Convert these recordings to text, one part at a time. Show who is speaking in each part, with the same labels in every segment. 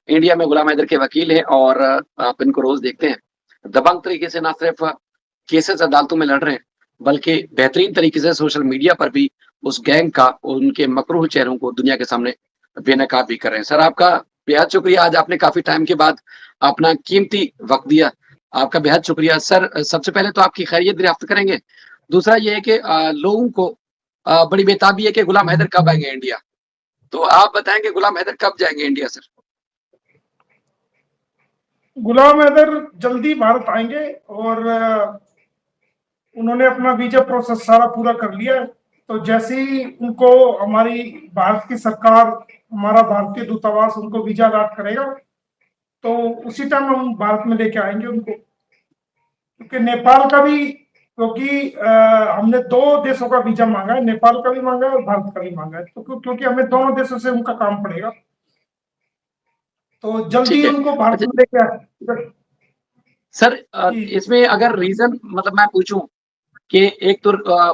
Speaker 1: India में गुलाम हैदर के वकील हैं और आप इनको रोज देखते हैं। दबंग तरीके से ना सिर्फ केसेस अदालतों में लड़ रहे हैं, बल्कि बेहतरीन तरीके से सोशल मीडिया पर भी उस गैंग का, उनके मकरूह चेहरों को दुनिया के सामने बेनकाब भी कर रहे हैं। सर, आपका बेहद शुक्रिया, आज आपने काफ़ी टाइम के बाद अपना कीमती वक़्त दिया। आपका बेहद शुक्रिया। सर, सबसे पहले तो आपकी खैरियत दरियाफ़्त करेंगे। दूसरा ये है कि लोगों को बड़ी बेताबी है कि गुलाम हैदर कब आएँगे इंडिया? तो आप बताएँ कि गुलाम हैदर कब जाएँगे इंडिया सर?
Speaker 2: गुलाम हैदर जल्दी भारत आएंगे और उन्होंने अपना वीजा प्रोसेस सारा पूरा कर लिया है। तो जैसे ही उनको हमारी भारत की सरकार, हमारा भारतीय दूतावास उनको वीजा अलॉट करेगा, तो उसी टाइम हम भारत में लेके आएंगे उनको। क्योंकि नेपाल का भी, क्योंकि हमने 2 देशों का वीजा मांगा है, नेपाल का भी मांगा है और भारत का भी मांगा है, तो क्योंकि हमें दोनों देशों से उनका काम पड़ेगा, तो जल्दी
Speaker 1: ठीक है।
Speaker 2: उनको भारत
Speaker 1: अच्छा
Speaker 2: में लेके आए।
Speaker 1: सर,
Speaker 2: जी
Speaker 1: इसमें अगर रीज़न मतलब मैं पूछूँ कि एक तो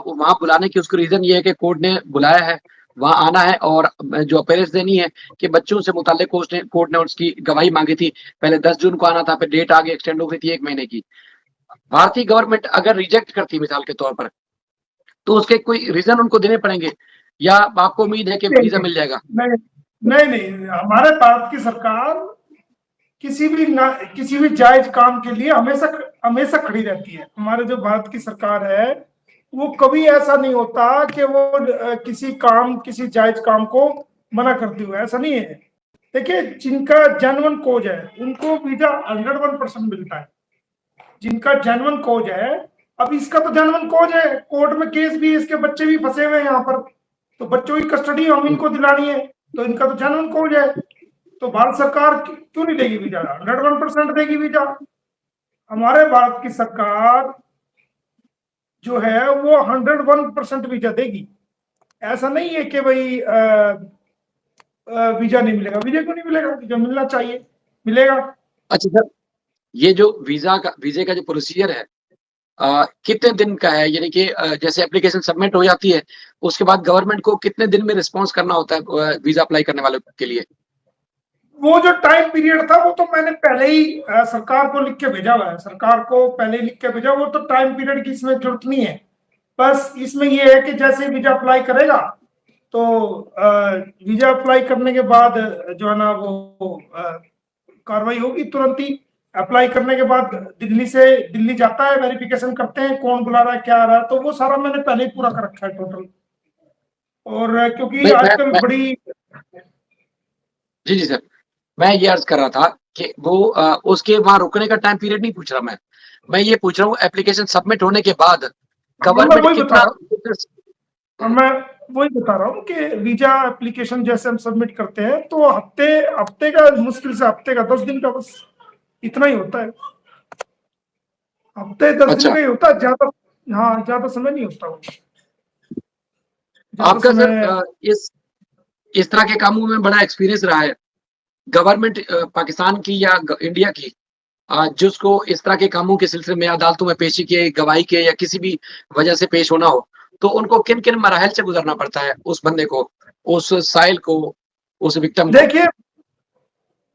Speaker 1: वहाँ बुलाने की उसका रीज़न ये है कि कोर्ट ने बुलाया है, वहाँ आना है और जो अपीयरेंस देनी है कि बच्चों से मुताल्लिक कोर्ट ने उसकी गवाही माँगी थी। पहले 10 जून को आना था, फिर डेट आगे एक्सटेंड हो गई थी 1 महीने की। भारतीय गवर्नमेंट अगर रिजेक्ट करती मिसाल के तौर पर, तो उसके कोई रीज़न उनको देने पड़ेंगे या आपको उम्मीद है कि वीज़ा मिल जाएगा?
Speaker 2: नहीं नहीं नहीं, हमारे भारत की सरकार किसी भी जायज काम के लिए हमेशा हमेशा खड़ी रहती है। हमारे जो भारत की सरकार है, वो कभी ऐसा नहीं होता कि वो किसी जायज काम को मना करती हुए, ऐसा नहीं है। देखिए, जिनका जेन्युइन कोज है उनको वीजा 101% मिलता है। जिनका जेन्युइन कोज है, अब इसका तो जेन्युइन कोज है, कोर्ट में केस भी, इसके बच्चे भी फंसे हुए हैं यहाँ पर, तो बच्चों की कस्टडी हम इनको दिलानी है, तो इनका तो जेन्युइन कोज है। तो भारत सरकार क्यों नहीं देगी वीजा? 101% देगी वीजा। हमारे भारत की सरकार जो है वो 101% वीजा देगी। ऐसा नहीं है कि भाई वीजा नहीं मिलेगा। वीजा क्यों नहीं मिलेगा? वीजा मिलना चाहिए, मिलेगा।
Speaker 1: अच्छा सर, ये जो वीज़े का जो प्रोसीजर है, कितने दिन का है? यानी कि जैसे एप्लीकेशन सबमिट हो जाती है, उसके बाद गवर्नमेंट को कितने दिन में रिस्पॉन्स करना होता है वीज़ा अप्लाई करने वालों के लिए?
Speaker 2: वो जो टाइम पीरियड था वो तो मैंने पहले ही सरकार को लिख के भेजा हुआ है। सरकार को पहले लिख के भेजा, वो तो टाइम पीरियड की इसमें जरूरत नहीं है। बस इसमें ये है कि जैसे वीजा अप्लाई करेगा, तो वीजा अप्लाई करने के बाद जो है ना वो कार्रवाई होगी तुरंत ही। अप्लाई करने के बाद दिल्ली जाता है, वेरिफिकेशन करते हैं कौन बुला रहा है, क्या आ रहा है, तो वो सारा मैंने पहले ही पूरा कर रखा है टोटल। और क्योंकि
Speaker 1: नहीं,
Speaker 2: आजकल बड़ी
Speaker 1: जी, जी सर। मैं ये अर्ज़ कर रहा था कि वो उसके वहाँ रुकने का टाइम पीरियड नहीं पूछ रहा मैं। मैं ये पूछ रहा हूँ एप्लीकेशन सबमिट होने के बाद
Speaker 2: मैं
Speaker 1: गवर्नमेंट
Speaker 2: वही बता
Speaker 1: कितना
Speaker 2: रहा हूँ, और मैं वही बता रहा हूँ कि वीजा एप्लीकेशन जैसे हम सबमिट करते हैं, तो हफ्ते हफ्ते का, मुश्किल से हफ्ते का, 10 दिन का, बस इतना ही होता है। हफ्ते 10 दिन
Speaker 1: अच्छा,
Speaker 2: का ही होता है, ज्यादा, हाँ, ज्यादा समय नहीं होता वो। ज्यादा
Speaker 1: आपका सर
Speaker 2: समय।
Speaker 1: इस तरह के कामों में बड़ा एक्सपीरियंस रहा है। गवर्नमेंट पाकिस्तान की या इंडिया की जिसको इस तरह के कामों के सिलसिले में अदालतों में पेशी के, गवाही के या किसी भी वजह से पेश होना हो, तो उनको किन-किन मराहिल से गुजरना पड़ता है उस बंदे को, उस साइल को, उस विक्टिम को?
Speaker 2: देखिए,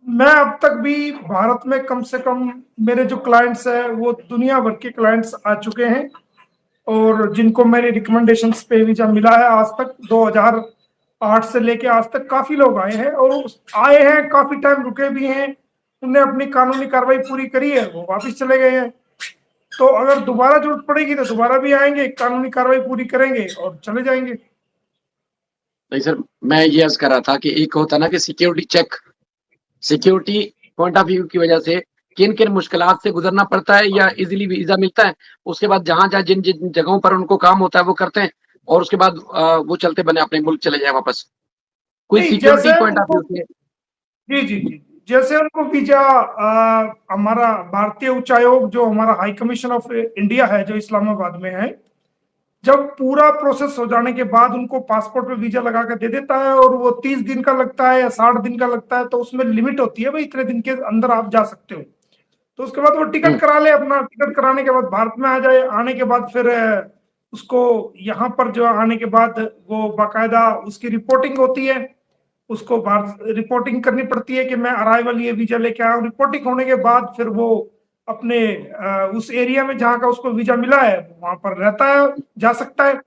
Speaker 2: मैं अब तक भी भारत में कम से कम, मेरे जो क्लाइंट्स है वो दुनिया भर के क्लाइंट्स आ चुके हैं, और जिनको मेरे रिकमेंडेशंस पे वीजा मिला है आज तक, 2008 से लेके आज तक काफी लोग आए हैं, और आए हैं, काफी टाइम रुके भी हैं, उन्हें अपनी कानूनी कार्रवाई पूरी करी है, वो वापस चले गए हैं। तो अगर दोबारा जरूरत पड़ेगी तो दोबारा भी आएंगे, कानूनी कार्रवाई पूरी करेंगे और चले जाएंगे।
Speaker 1: नहीं सर, मैं ये अर्ज़ कर रहा था कि एक होता है ना कि security check, security point of view की वजह से किन-किन मुश्किलात से गुजरना पड़ता है या इज़िली वीज़ा मिलता है? उसके बाद जहाँ-जहाँ जिन-जिन जगहों पर उनको काम होता है वो करते हैं और उसके बाद वो चलते बने अपने मुल्क चले जाएँ वापस। कोई
Speaker 2: नहीं,
Speaker 1: सिक्योरिटी
Speaker 2: जैसे
Speaker 1: पॉइंट ऑफ
Speaker 2: उनको,
Speaker 1: व्यू से
Speaker 2: जी जी जी, जैसे उनको वीजा, हमारा भारतीय उच्चायोग, जो हमारा हाई कमीशन ऑफ इंडिया है, जो इस्लामाबाद में है, जब पूरा प्रोसेस हो जाने के बाद उनको पासपोर्ट पे वीजा लगा के दे देता है, और वो 30 दिन का लगता है या 60 दिन का लगता है, तो उसमें लिमिट होती है, भाई इतने दिन के अंदर आप जा सकते हो। तो उसके बाद वो टिकट
Speaker 1: हुँ,
Speaker 2: करा ले, अपना टिकट कराने के बाद भारत में आ जाए। आने के बाद फिर उसको यहाँ पर जो आने के बाद वो बाकायदा उसकी रिपोर्टिंग होती है, उसको बाहर रिपोर्टिंग करनी पड़ती है कि मैं अराइवल ये वीजा लेके आया हूँ। रिपोर्टिंग होने के बाद फिर वो अपने उस एरिया में जहाँ का उसको वीजा मिला है वहां पर रहता है, जा सकता है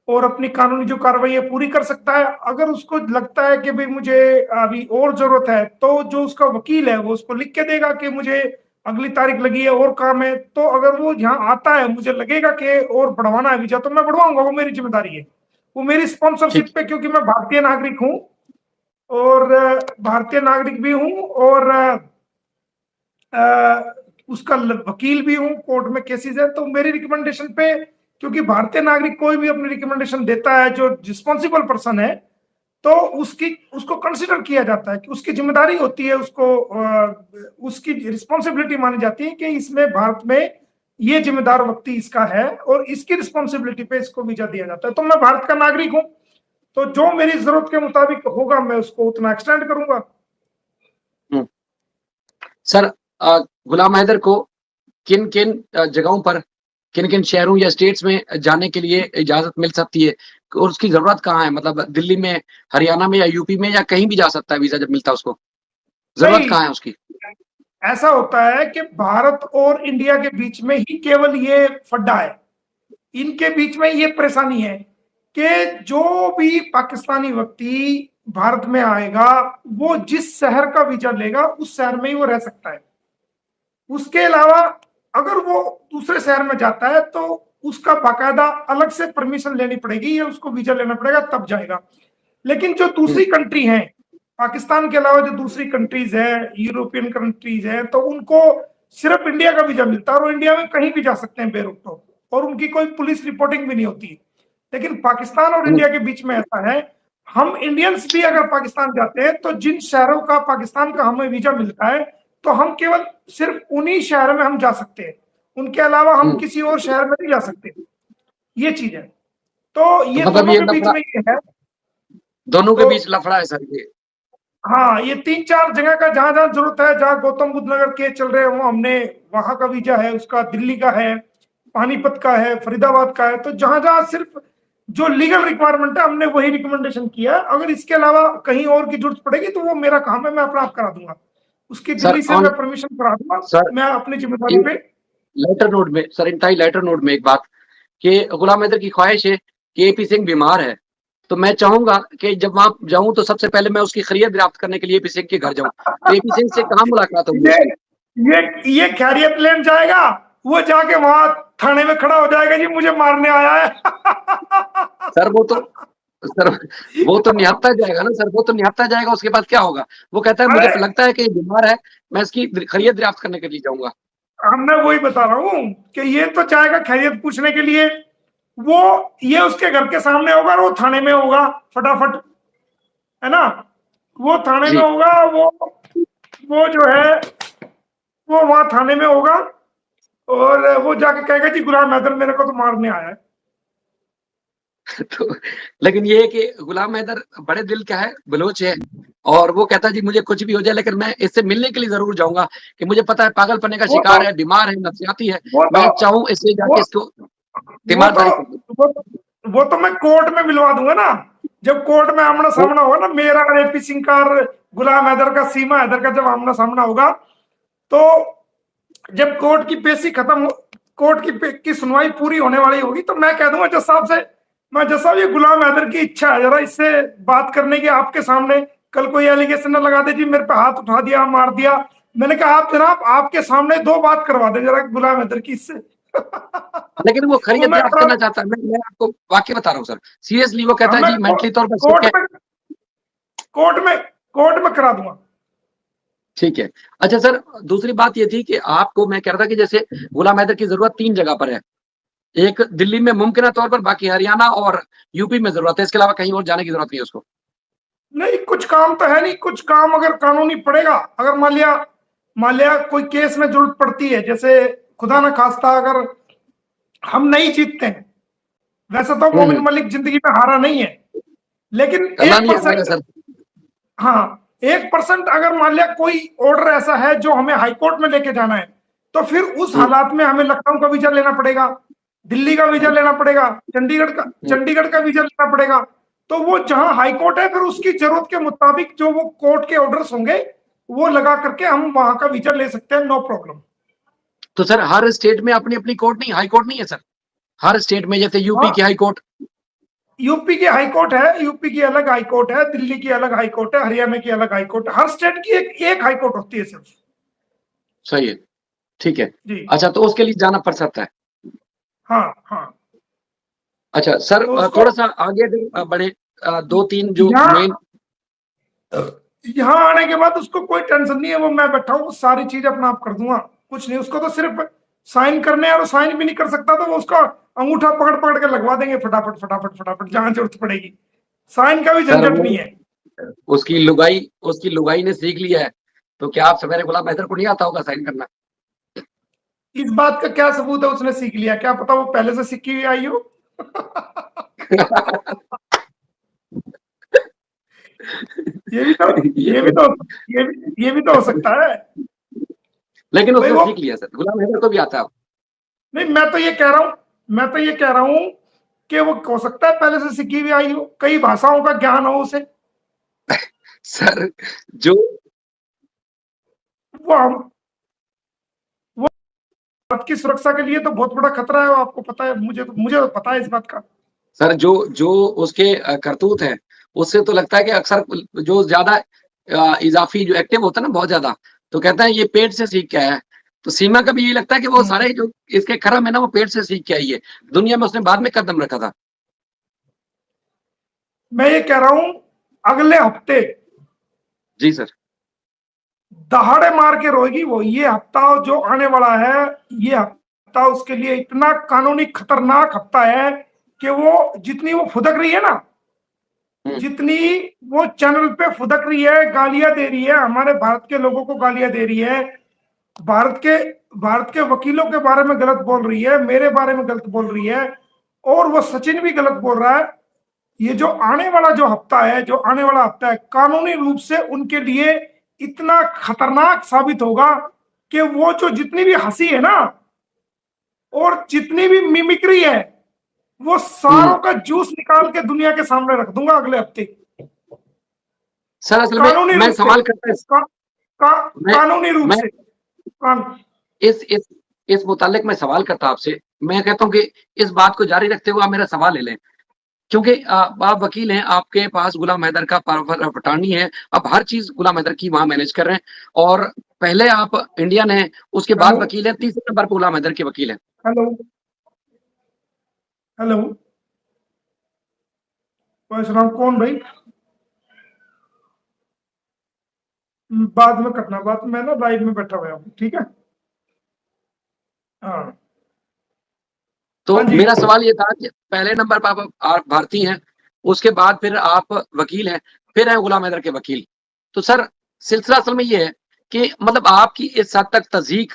Speaker 2: और अपनी कानूनी जो कार्रवाई है पूरी कर सकता है। अगर उसको लगता है कि भाई मुझे अभी और जरूरत है तो जो उसका वकील है वो उसको लिख के देगा कि मुझे अगली तारीख लगी है और काम है, तो अगर वो यहाँ आता है मुझे लगेगा कि और बढ़वाना है वीजा तो मैं बढ़वाऊंगा, वो मेरी जिम्मेदारी है, वो मेरी स्पॉन्सरशिप
Speaker 1: ठीक।
Speaker 2: पे, क्योंकि मैं भारतीय नागरिक हूँ और भारतीय नागरिक भी हूँ और उसका वकील भी हूँ, कोर्ट में केसेस है, तो मेरी रिकमेंडेशन पे, क्योंकि भारतीय नागरिक कोई भी अपनी रिकमेंडेशन देता है जो रिस्पॉन्सिबल पर्सन है तो उसकी उसको कंसिडर किया जाता है कि उसकी जिम्मेदारी होती है, उसको उसकी रिस्पॉन्सिबिलिटी मानी जाती है कि इसमें भारत में ये जिम्मेदार व्यक्ति इसका है और इसकी रिस्पॉन्सिबिलिटी पे इसको वीजा दिया जाता है। तो मैं भारत का नागरिक हूं तो जो मेरी जरूरत के मुताबिक होगा मैं उसको उतना एक्सटेंड करूंगा।
Speaker 1: सर, गुलाम हैदर को किन किन जगहों पर, किन किन शहरों या स्टेट्स में जाने के लिए इजाजत मिल सकती है और उसकी जरूरत कहाँ है? मतलब दिल्ली में, हरियाणा में या यूपी में, या कहीं भी जा सकता है वीजा जब मिलता है उसको? जरूरत
Speaker 2: नहीं,
Speaker 1: कहाँ है उसकी?
Speaker 2: ऐसा होता है कि भारत और इंडिया के बीच में ही केवल ये फड्डा है, इनके बीच में ये परेशानी है कि जो भी पाकिस्तानी व्यक्ति भारत में आएगा वो जिस शहर का वीजा लेगा उस शहर में ही वो रह सकता है। उसके अलावा अगर वो दूसरे शहर में जाता है तो उसका बाकायदा अलग से परमिशन लेनी पड़ेगी या उसको वीजा लेना पड़ेगा तब जाएगा। लेकिन जो दूसरी कंट्री है, पाकिस्तान के अलावा जो दूसरी कंट्रीज है, यूरोपियन कंट्रीज है, तो उनको सिर्फ इंडिया का वीजा मिलता है और इंडिया में कहीं भी जा सकते हैं बेरोक टोक और उनकी कोई पुलिस रिपोर्टिंग भी नहीं होती। लेकिन पाकिस्तान और इंडिया के बीच में ऐसा है, हम इंडियंस भी अगर पाकिस्तान जाते हैं तो जिन शहरों का पाकिस्तान का हमें वीजा मिलता है तो हम केवल सिर्फ उन्हीं शहरों में हम जा सकते हैं, उनके अलावा हम किसी और शहर में नहीं जा सकते। ये चीज है, तो
Speaker 1: तो
Speaker 2: ये
Speaker 1: मतलब
Speaker 2: दोनों
Speaker 1: ये
Speaker 2: के बीच
Speaker 1: लफड़ा,
Speaker 2: में ये है।
Speaker 1: दोनों के
Speaker 2: तो
Speaker 1: बीच लफड़ा है सर ये।
Speaker 2: हाँ, ये 3-4 जगह का जहां जहां जरूरत है, जहां गौतम बुद्ध नगर के चल रहे हो हमने वहां का वीजा है, उसका दिल्ली का है, पानीपत का है, फरीदाबाद का है, तो जहां जहां सिर्फ जो लीगल रिक्वायरमेंट है हमने वही रिकमेंडेशन किया। अगर इसके अलावा कहीं और की जरूरत पड़ेगी तो वो मेरा काम है, मैं अपना आप करा दूंगा, उसकी
Speaker 1: सर
Speaker 2: दिल्ली से
Speaker 1: ऑन
Speaker 2: मैं परमिशन करा दूंगा,
Speaker 1: सर
Speaker 2: मैं अपनी जिम्मेदारी
Speaker 1: एक
Speaker 2: पे।
Speaker 1: लेटर नोट में, सर इंतहाई लेटर नोट में एक बात, कि गुलाम हैदर की ख्वाहिश है कि एपी सिंह बीमार है, तो मैं चाहूंगा कि जब वहां जाऊं तो सबसे पहले मैं उसकी खैरियत दरियाफ्त करने के लिए एपी सिंह के घर जाऊं। तो एपी सिंह से कहाँ मुलाकात होगी
Speaker 2: ये
Speaker 1: उसकी?
Speaker 2: ये खैरियत लेन जाएगा, वो जाके वहां थाने में खड़ा हो जाएगा, जी मुझे मारने आया है।
Speaker 1: सर वो तो सर वो तो निहत्था जाएगा ना सर, वो तो निहत्था जाएगा, उसके बाद क्या होगा? वो कहता है मुझे
Speaker 2: अरे
Speaker 1: लगता है कि ये बीमार है, मैं इसकी खैरियत दरियाफ्त करने के लिए जाऊंगा।
Speaker 2: मैं वही बता रहा हूँ कि ये तो जाएगा खैरियत पूछने के लिए, वो ये उसके घर के सामने होगा और वो थाने में होगा फटाफट, है ना, वो थाने में
Speaker 1: जी।
Speaker 2: होगा, वो जो है वो वहां थाने में होगा और वो जाके कहेगा जी गुलाम हैदर मेरे को तो मारने आया है।
Speaker 1: तो लेकिन ये है कि गुलाम हैदर बड़े दिल का है, बलोच है, और वो कहता है जी मुझे कुछ भी हो जाए लेकिन मैं इससे मिलने के लिए जरूर जाऊंगा, कि मुझे पता है पागलपने का
Speaker 2: वो तो
Speaker 1: शिकार है, बीमार है, नफसियाती है,
Speaker 2: वो तो
Speaker 1: मैं चाहूं इससे
Speaker 2: वो
Speaker 1: जाके इसको
Speaker 2: वो तो
Speaker 1: तीमारदारी कर दूं।
Speaker 2: वो, वो तो मैं कोर्ट में मिलवा दूंगा ना, जब कोर्ट में आमना
Speaker 1: वो
Speaker 2: सामना होगा ना मेरा और एपी सिंह का और गुलाम हैदर का, सीमा हैदर का जब आमना सामना होगा तो जब कोर्ट की पेशी खत्म हो, कोर्ट की सुनवाई पूरी होने वाली होगी तो मैं कह दूंगा जज साहब से, मैं जज साहब ये गुलाम हैदर की इच्छा है जरा इससे बात करने की आपके सामने, कल कोई एलिगेशन न लगा दे जी मेरे पे हाथ उठा दिया मार दिया। मैंने कहा आप जनाब आपके सामने 2 बात करवा दे जरा गुलाम हैदर की इससे।
Speaker 1: लेकिन वो
Speaker 2: वो
Speaker 1: खैरियत
Speaker 2: मैं
Speaker 1: दरियाफ्त करना चाहता है, मैं आपको वाकई बता रहा हूँ सर, सीरियसली वो कहता है
Speaker 2: मैं
Speaker 1: जी मेंटली तौर पर ठीक
Speaker 2: कोर्ट
Speaker 1: है।
Speaker 2: में कोर्ट में कोर्ट में करा दूंगा।
Speaker 1: ठीक है। अच्छा सर, दूसरी बात ये थी कि आपको मैं कह रहा था कि जैसे गुलाम हैदर की जरूरत 3 जगह पर है, एक दिल्ली में मुमकिन तौर पर, बाकी हरियाणा और यूपी में जरूरत है, इसके अलावा कहीं और जाने की जरूरत नहीं है उसको।
Speaker 2: नहीं कुछ काम तो है नहीं, कुछ काम अगर कानूनी पड़ेगा, अगर मान लिया कोई केस में जरूरत पड़ती है, जैसे खुदा ना खास्ता अगर हम नहीं जीतते हैं, वैसे तो मोमिन
Speaker 1: हम्म।
Speaker 2: मलिक जिंदगी में हारा नहीं है, लेकिन
Speaker 1: अल्लाह
Speaker 2: एक
Speaker 1: नहीं हराएगा
Speaker 2: परसेंट,
Speaker 1: सर।
Speaker 2: हाँ 1% अगर मान लिया कोई ऑर्डर ऐसा है जो हमें हाईकोर्ट में लेके जाना है तो फिर उस
Speaker 1: हम्म।
Speaker 2: हालात में हमें लखनऊ का वीजा लेना पड़ेगा, दिल्ली का वीजा
Speaker 1: हम्म।
Speaker 2: लेना पड़ेगा, चंडीगढ़ का
Speaker 1: हम्म।
Speaker 2: वीजा लेना पड़ेगा, तो वो जहां हाई कोर्ट है, फिर उसकी जरूरत के मुताबिक जो वो कोर्ट के ऑर्डर्स होंगे वो लगा करके हम वहां का वीजा ले सकते हैं, नो प्रॉब्लम।
Speaker 1: तो सर हर स्टेट में अपनी अपनी कोर्ट नहीं, हाई कोर्ट नहीं है सर? हर स्टेट में जैसे यूपी
Speaker 2: हाँ,
Speaker 1: की हाई कोर्ट।
Speaker 2: यूपी की हाई कोर्ट है, यूपी की अलग हाई कोर्ट है, दिल्ली की अलग हाई कोर्ट है, हरियाणा की अलग हाई कोर्ट है, हर स्टेट की एक हाई कोर्ट होती है सिर्फ।
Speaker 1: सही है, ठीक है।
Speaker 2: जी।
Speaker 1: अच्छा, तो उसके लिए जाना पड़ सकता है।
Speaker 2: हाँ हाँ।
Speaker 1: अच्छा सर,
Speaker 2: तो उसको
Speaker 1: थोड़ा सा आगे अगर बढ़े, दो तीन जो
Speaker 2: यहाँ
Speaker 1: मेन।
Speaker 2: यहाँ आने के बाद उसको कोई टेंशन नहीं है, वो मैं बैठा हूँ, सारी चीज अपना आप कर दूंगा, कुछ नहीं। उसको तो सिर्फ साइन करने हैं, और साइन भी नहीं कर सकता तो वो उसका अंगूठा पकड़ पकड़ के लगवा देंगे फटाफट फटाफट फटाफट, जहां जरूरत पड़ेगी। साइन का भी
Speaker 1: सर
Speaker 2: झंझट
Speaker 1: वो
Speaker 2: नहीं है।
Speaker 1: उसकी लुगाई ने सीख लिया है, तो क्या आप सवेरे गुलाम हैदर को नहीं आता होगा साइन करना?
Speaker 2: इस बात का क्या सबूत है उसने सीख लिया? क्या पता वो पहले से सीखी हुई आई हो। ये भी तो
Speaker 1: ये
Speaker 2: ये भी
Speaker 1: तो,
Speaker 2: तो ये भी तो हो सकता है।
Speaker 1: लेकिन
Speaker 2: भाई
Speaker 1: उसने
Speaker 2: वो,
Speaker 1: सीख लिया सर, गुलाम हैदर को भी आता है।
Speaker 2: नहीं, मैं तो ये कह रहा हूं कि वो हो सकता है पहले से सीखी हुई आई हो, कई भाषाओं का ज्ञान हो उसे।
Speaker 1: सर जो
Speaker 2: वो हम वो भारत की सुरक्षा के लिए तो बहुत बड़ा खतरा है, वो आपको पता है, मुझे तो पता है इस बात का।
Speaker 1: सर जो जो उसके करतूत है, उससे तो लगता है कि अक्सर जो ज्यादा इजाफी जो एक्टिव होता है ना बहुत ज्यादा, तो कहता है ये पेट से सीख के आया है। तो सीमा का भी यही लगता है कि वो सारे जो इसके कर्म है ना वो पेट से सीख के आई है, दुनिया में उसने बाद में कदम रखा था।
Speaker 2: मैं ये कह रहा हूं, अगले हफ्ते
Speaker 1: जी सर।
Speaker 2: दहाड़े मार के रोएगी वो। ये हफ्ता जो आने वाला है, ये हफ्ता उसके लिए इतना कानूनी खतरनाक हफ्ता है कि वो जितनी वो फुदक रही है ना, जितनी वो चैनल पे फुदक रही है, गालियां दे रही है, हमारे भारत के लोगों को गालियां दे रही है, भारत के भारत के वकीलों के बारे में गलत बोल रही है, मेरे बारे में गलत बोल रही है, और वो सचिन भी गलत बोल रहा है। ये जो आने वाला जो हफ्ता है, जो आने वाला हफ्ता है, कानूनी रूप से उनके लिए इतना खतरनाक साबित होगा कि वो जो जितनी भी हंसी है ना, और जितनी भी मिमिक्री है, वो सारों का जूस निकाल के दुनिया के सामने रख दूंगा अगले हफ्ते।
Speaker 1: सर असल में
Speaker 2: कानूनी
Speaker 1: मैं
Speaker 2: रूप से,
Speaker 1: सवाल करता
Speaker 2: का, का,
Speaker 1: मैं
Speaker 2: कानूनी रूप
Speaker 1: मैं
Speaker 2: से कान,
Speaker 1: इस मुतालिक मैं सवाल करता आपसे। मैं कहता हूँ कि इस बात को जारी रखते हुए आप मेरा सवाल ले लें, क्योंकि आप वकील हैं, आपके पास गुलाम हैदर का पटानी है, आप हर चीज गुलाम हैदर की वहां मैनेज कर रहे हैं, और पहले आप इंडियन हैं, उसके बाद
Speaker 2: हेलो
Speaker 1: वकील हैं, तीसरे नंबर पर गुलाम हैदर के वकील हैं।
Speaker 2: हेलो हेलो, परशुराम कौन भाई? बाद में कटना बात, मैं ना लाइव में बैठा हुआ हूँ, ठीक है। हाँ
Speaker 1: तो
Speaker 2: हाँ जी।
Speaker 1: मेरा सवाल ये था कि पहले नंबर पर आप भारतीय हैं, उसके बाद फिर आप वकील हैं, फिर है गुलाम हैदर के वकील। तो सर सिलसिला असल में ये है कि मतलब आपकी इस हद तक तजीक,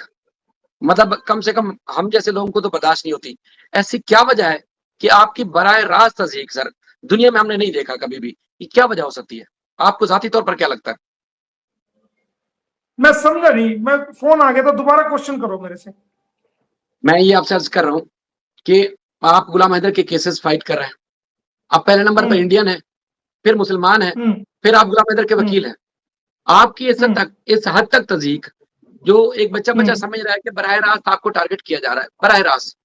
Speaker 1: मतलब कम से कम हम जैसे लोगों को तो बर्दाश्त नहीं होती। ऐसी क्या वजह है कि आपकी बराह रास्त तस्दीक सर दुनिया में हमने नहीं देखा कभी भी? ये क्या वजह हो सकती है? आपको जाती तौर पर क्या लगता है?
Speaker 2: मैं समझा नहीं, मैं फोन आ गया था, दोबारा क्वेश्चन करो मेरे से।
Speaker 1: मैं ये आपसे अर्ज कर रहा हूं कि आप गुलाम हैदर के केसेस फाइट कर रहे हैं, आप पहले नंबर पर
Speaker 2: हम्म
Speaker 1: इंडियन है, फिर मुसलमान है,
Speaker 2: हम्म
Speaker 1: फिर आप गुलाम हैदर के
Speaker 2: हम्म
Speaker 1: वकील हैं। आपकी इस हद तक तजीक, जो एक बच्चा बच्चा
Speaker 2: हम्म
Speaker 1: समझ रहा है कि बराह रास्त आपको टारगेट किया जा रहा है, बराह रास्त,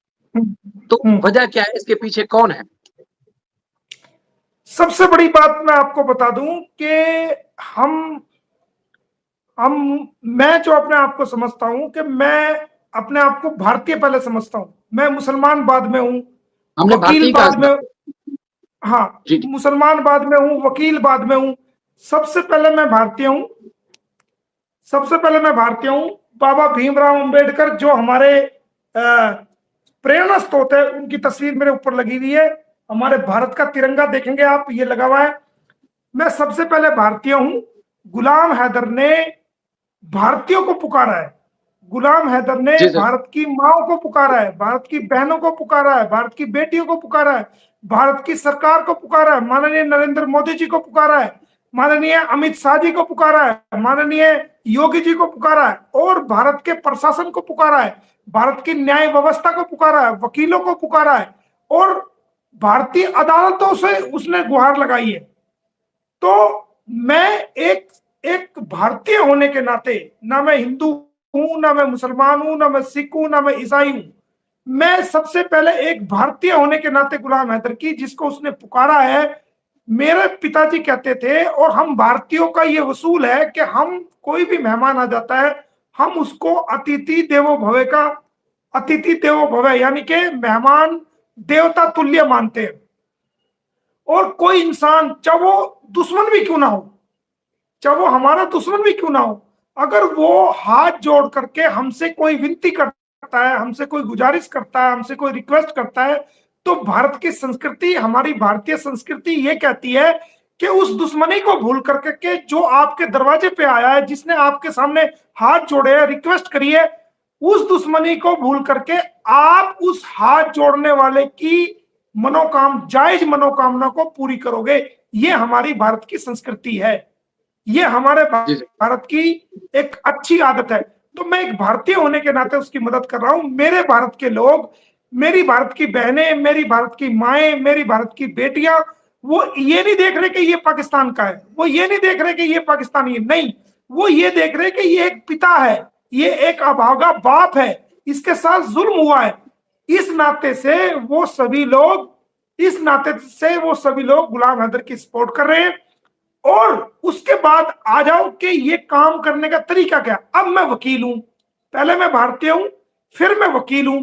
Speaker 1: तो
Speaker 2: हम्म।
Speaker 1: वजह क्या है? इसके पीछे कौन है?
Speaker 2: सबसे बड़ी बात मैं आपको बता दूं कि हम हम मैं जो अपने आप को समझता हूं कि मैं अपने आप को भारतीय पहले समझता हूं, मैं मुसलमान बाद में हूं,
Speaker 1: हमने
Speaker 2: वकील
Speaker 1: भारतीय कहा
Speaker 2: बाद
Speaker 1: सर।
Speaker 2: में, हाँ,
Speaker 1: जी जी।
Speaker 2: मुसलमान बाद में हूं, वकील बाद में हूं। सबसे पहले मैं भारतीय हूं, सबसे पहले मैं भारतीय हूं। बाबा भीमराव अंबेडकर जो हमारे प्रेरणा स्रोत है, उनकी तस्वीर मेरे ऊपर लगी हुई है। हमारे भारत का तिरंगा देखेंगे आप, ये लगा हुआ है। मैं सबसे पहले भारतीय हूं। गुलाम हैदर ने भारतीयों को पुकारा है, गुलाम हैदर ने
Speaker 1: जी सर।
Speaker 2: भारत की माओ को पुकारा है, भारत की बहनों को पुकारा है, भारत की बेटियों को पुकारा है, भारत की सरकार को पुकारा है, माननीय नरेंद्र मोदी जी को पुकारा है, माननीय अमित शाह जी को पुकारा है, माननीय योगी जी को पुकारा है, और भारत के प्रशासन को पुकारा है, भारत की न्याय व्यवस्था को पुकारा है, वकीलों को पुकारा है, और भारतीय अदालतों से उसने गुहार लगाई है। तो मैं एक एक भारतीय होने के नाते, ना मैं हिंदू हूं, ना मैं मुसलमान हूं, ना मैं सिख हूं, ना मैं ईसाई हूं, मैं सबसे पहले एक भारतीय होने के नाते गुलाम हैदर की, जिसको उसने पुकारा है, मेरे पिताजी कहते थे, और हम भारतीयों का ये वसूल है कि हम कोई भी मेहमान आ जाता है, हम उसको अतिथि देवो भव का, अतिथि देवो भव यानी कि मेहमान देवता तुल्य मानते हैं। और कोई इंसान, चाहे वो दुश्मन भी क्यों ना हो, चाहे वो हमारा दुश्मन भी क्यों ना हो, अगर वो हाथ जोड़ करके हमसे कोई विनती करता है, हमसे कोई गुजारिश करता है, हमसे कोई रिक्वेस्ट करता है, तो भारत की संस्कृति, हमारी भारतीय संस्कृति ये कहती है कि उस दुश्मनी को भूल करके के जो आपके दरवाजे पे आया है, जिसने आपके सामने हाथ जोड़े हैं, रिक्वेस्ट करी है, उस दुश्मनी को भूल करके आप उस हाथ जोड़ने वाले की जायज मनोकामना को पूरी करोगे। ये हमारी भारत की संस्कृति है, ये हमारे
Speaker 1: जी, जी।
Speaker 2: भारत की एक अच्छी आदत है। तो मैं एक भारतीय होने के नाते उसकी मदद कर रहा हूं। मेरे भारत के लोग, मेरी भारत की बहनें, मेरी भारत की माएं, मेरी भारत की बेटियां, वो ये नहीं देख रहे कि ये पाकिस्तान का है, वो ये नहीं देख रहे कि ये पाकिस्तानी है, नहीं, वो ये देख रहे कि ये एक पिता है, ये एक अभागा बाप है, इसके साथ जुल्म हुआ है। इस नाते से वो सभी लोग, इस नाते से वो सभी लोग गुलाम हैदर की सपोर्ट कर रहे हैं। और उसके बाद आ जाओ कि ये काम करने का तरीका क्या। अब मैं वकील हूं, पहले मैं भारतीय हूं, फिर मैं वकील हूं,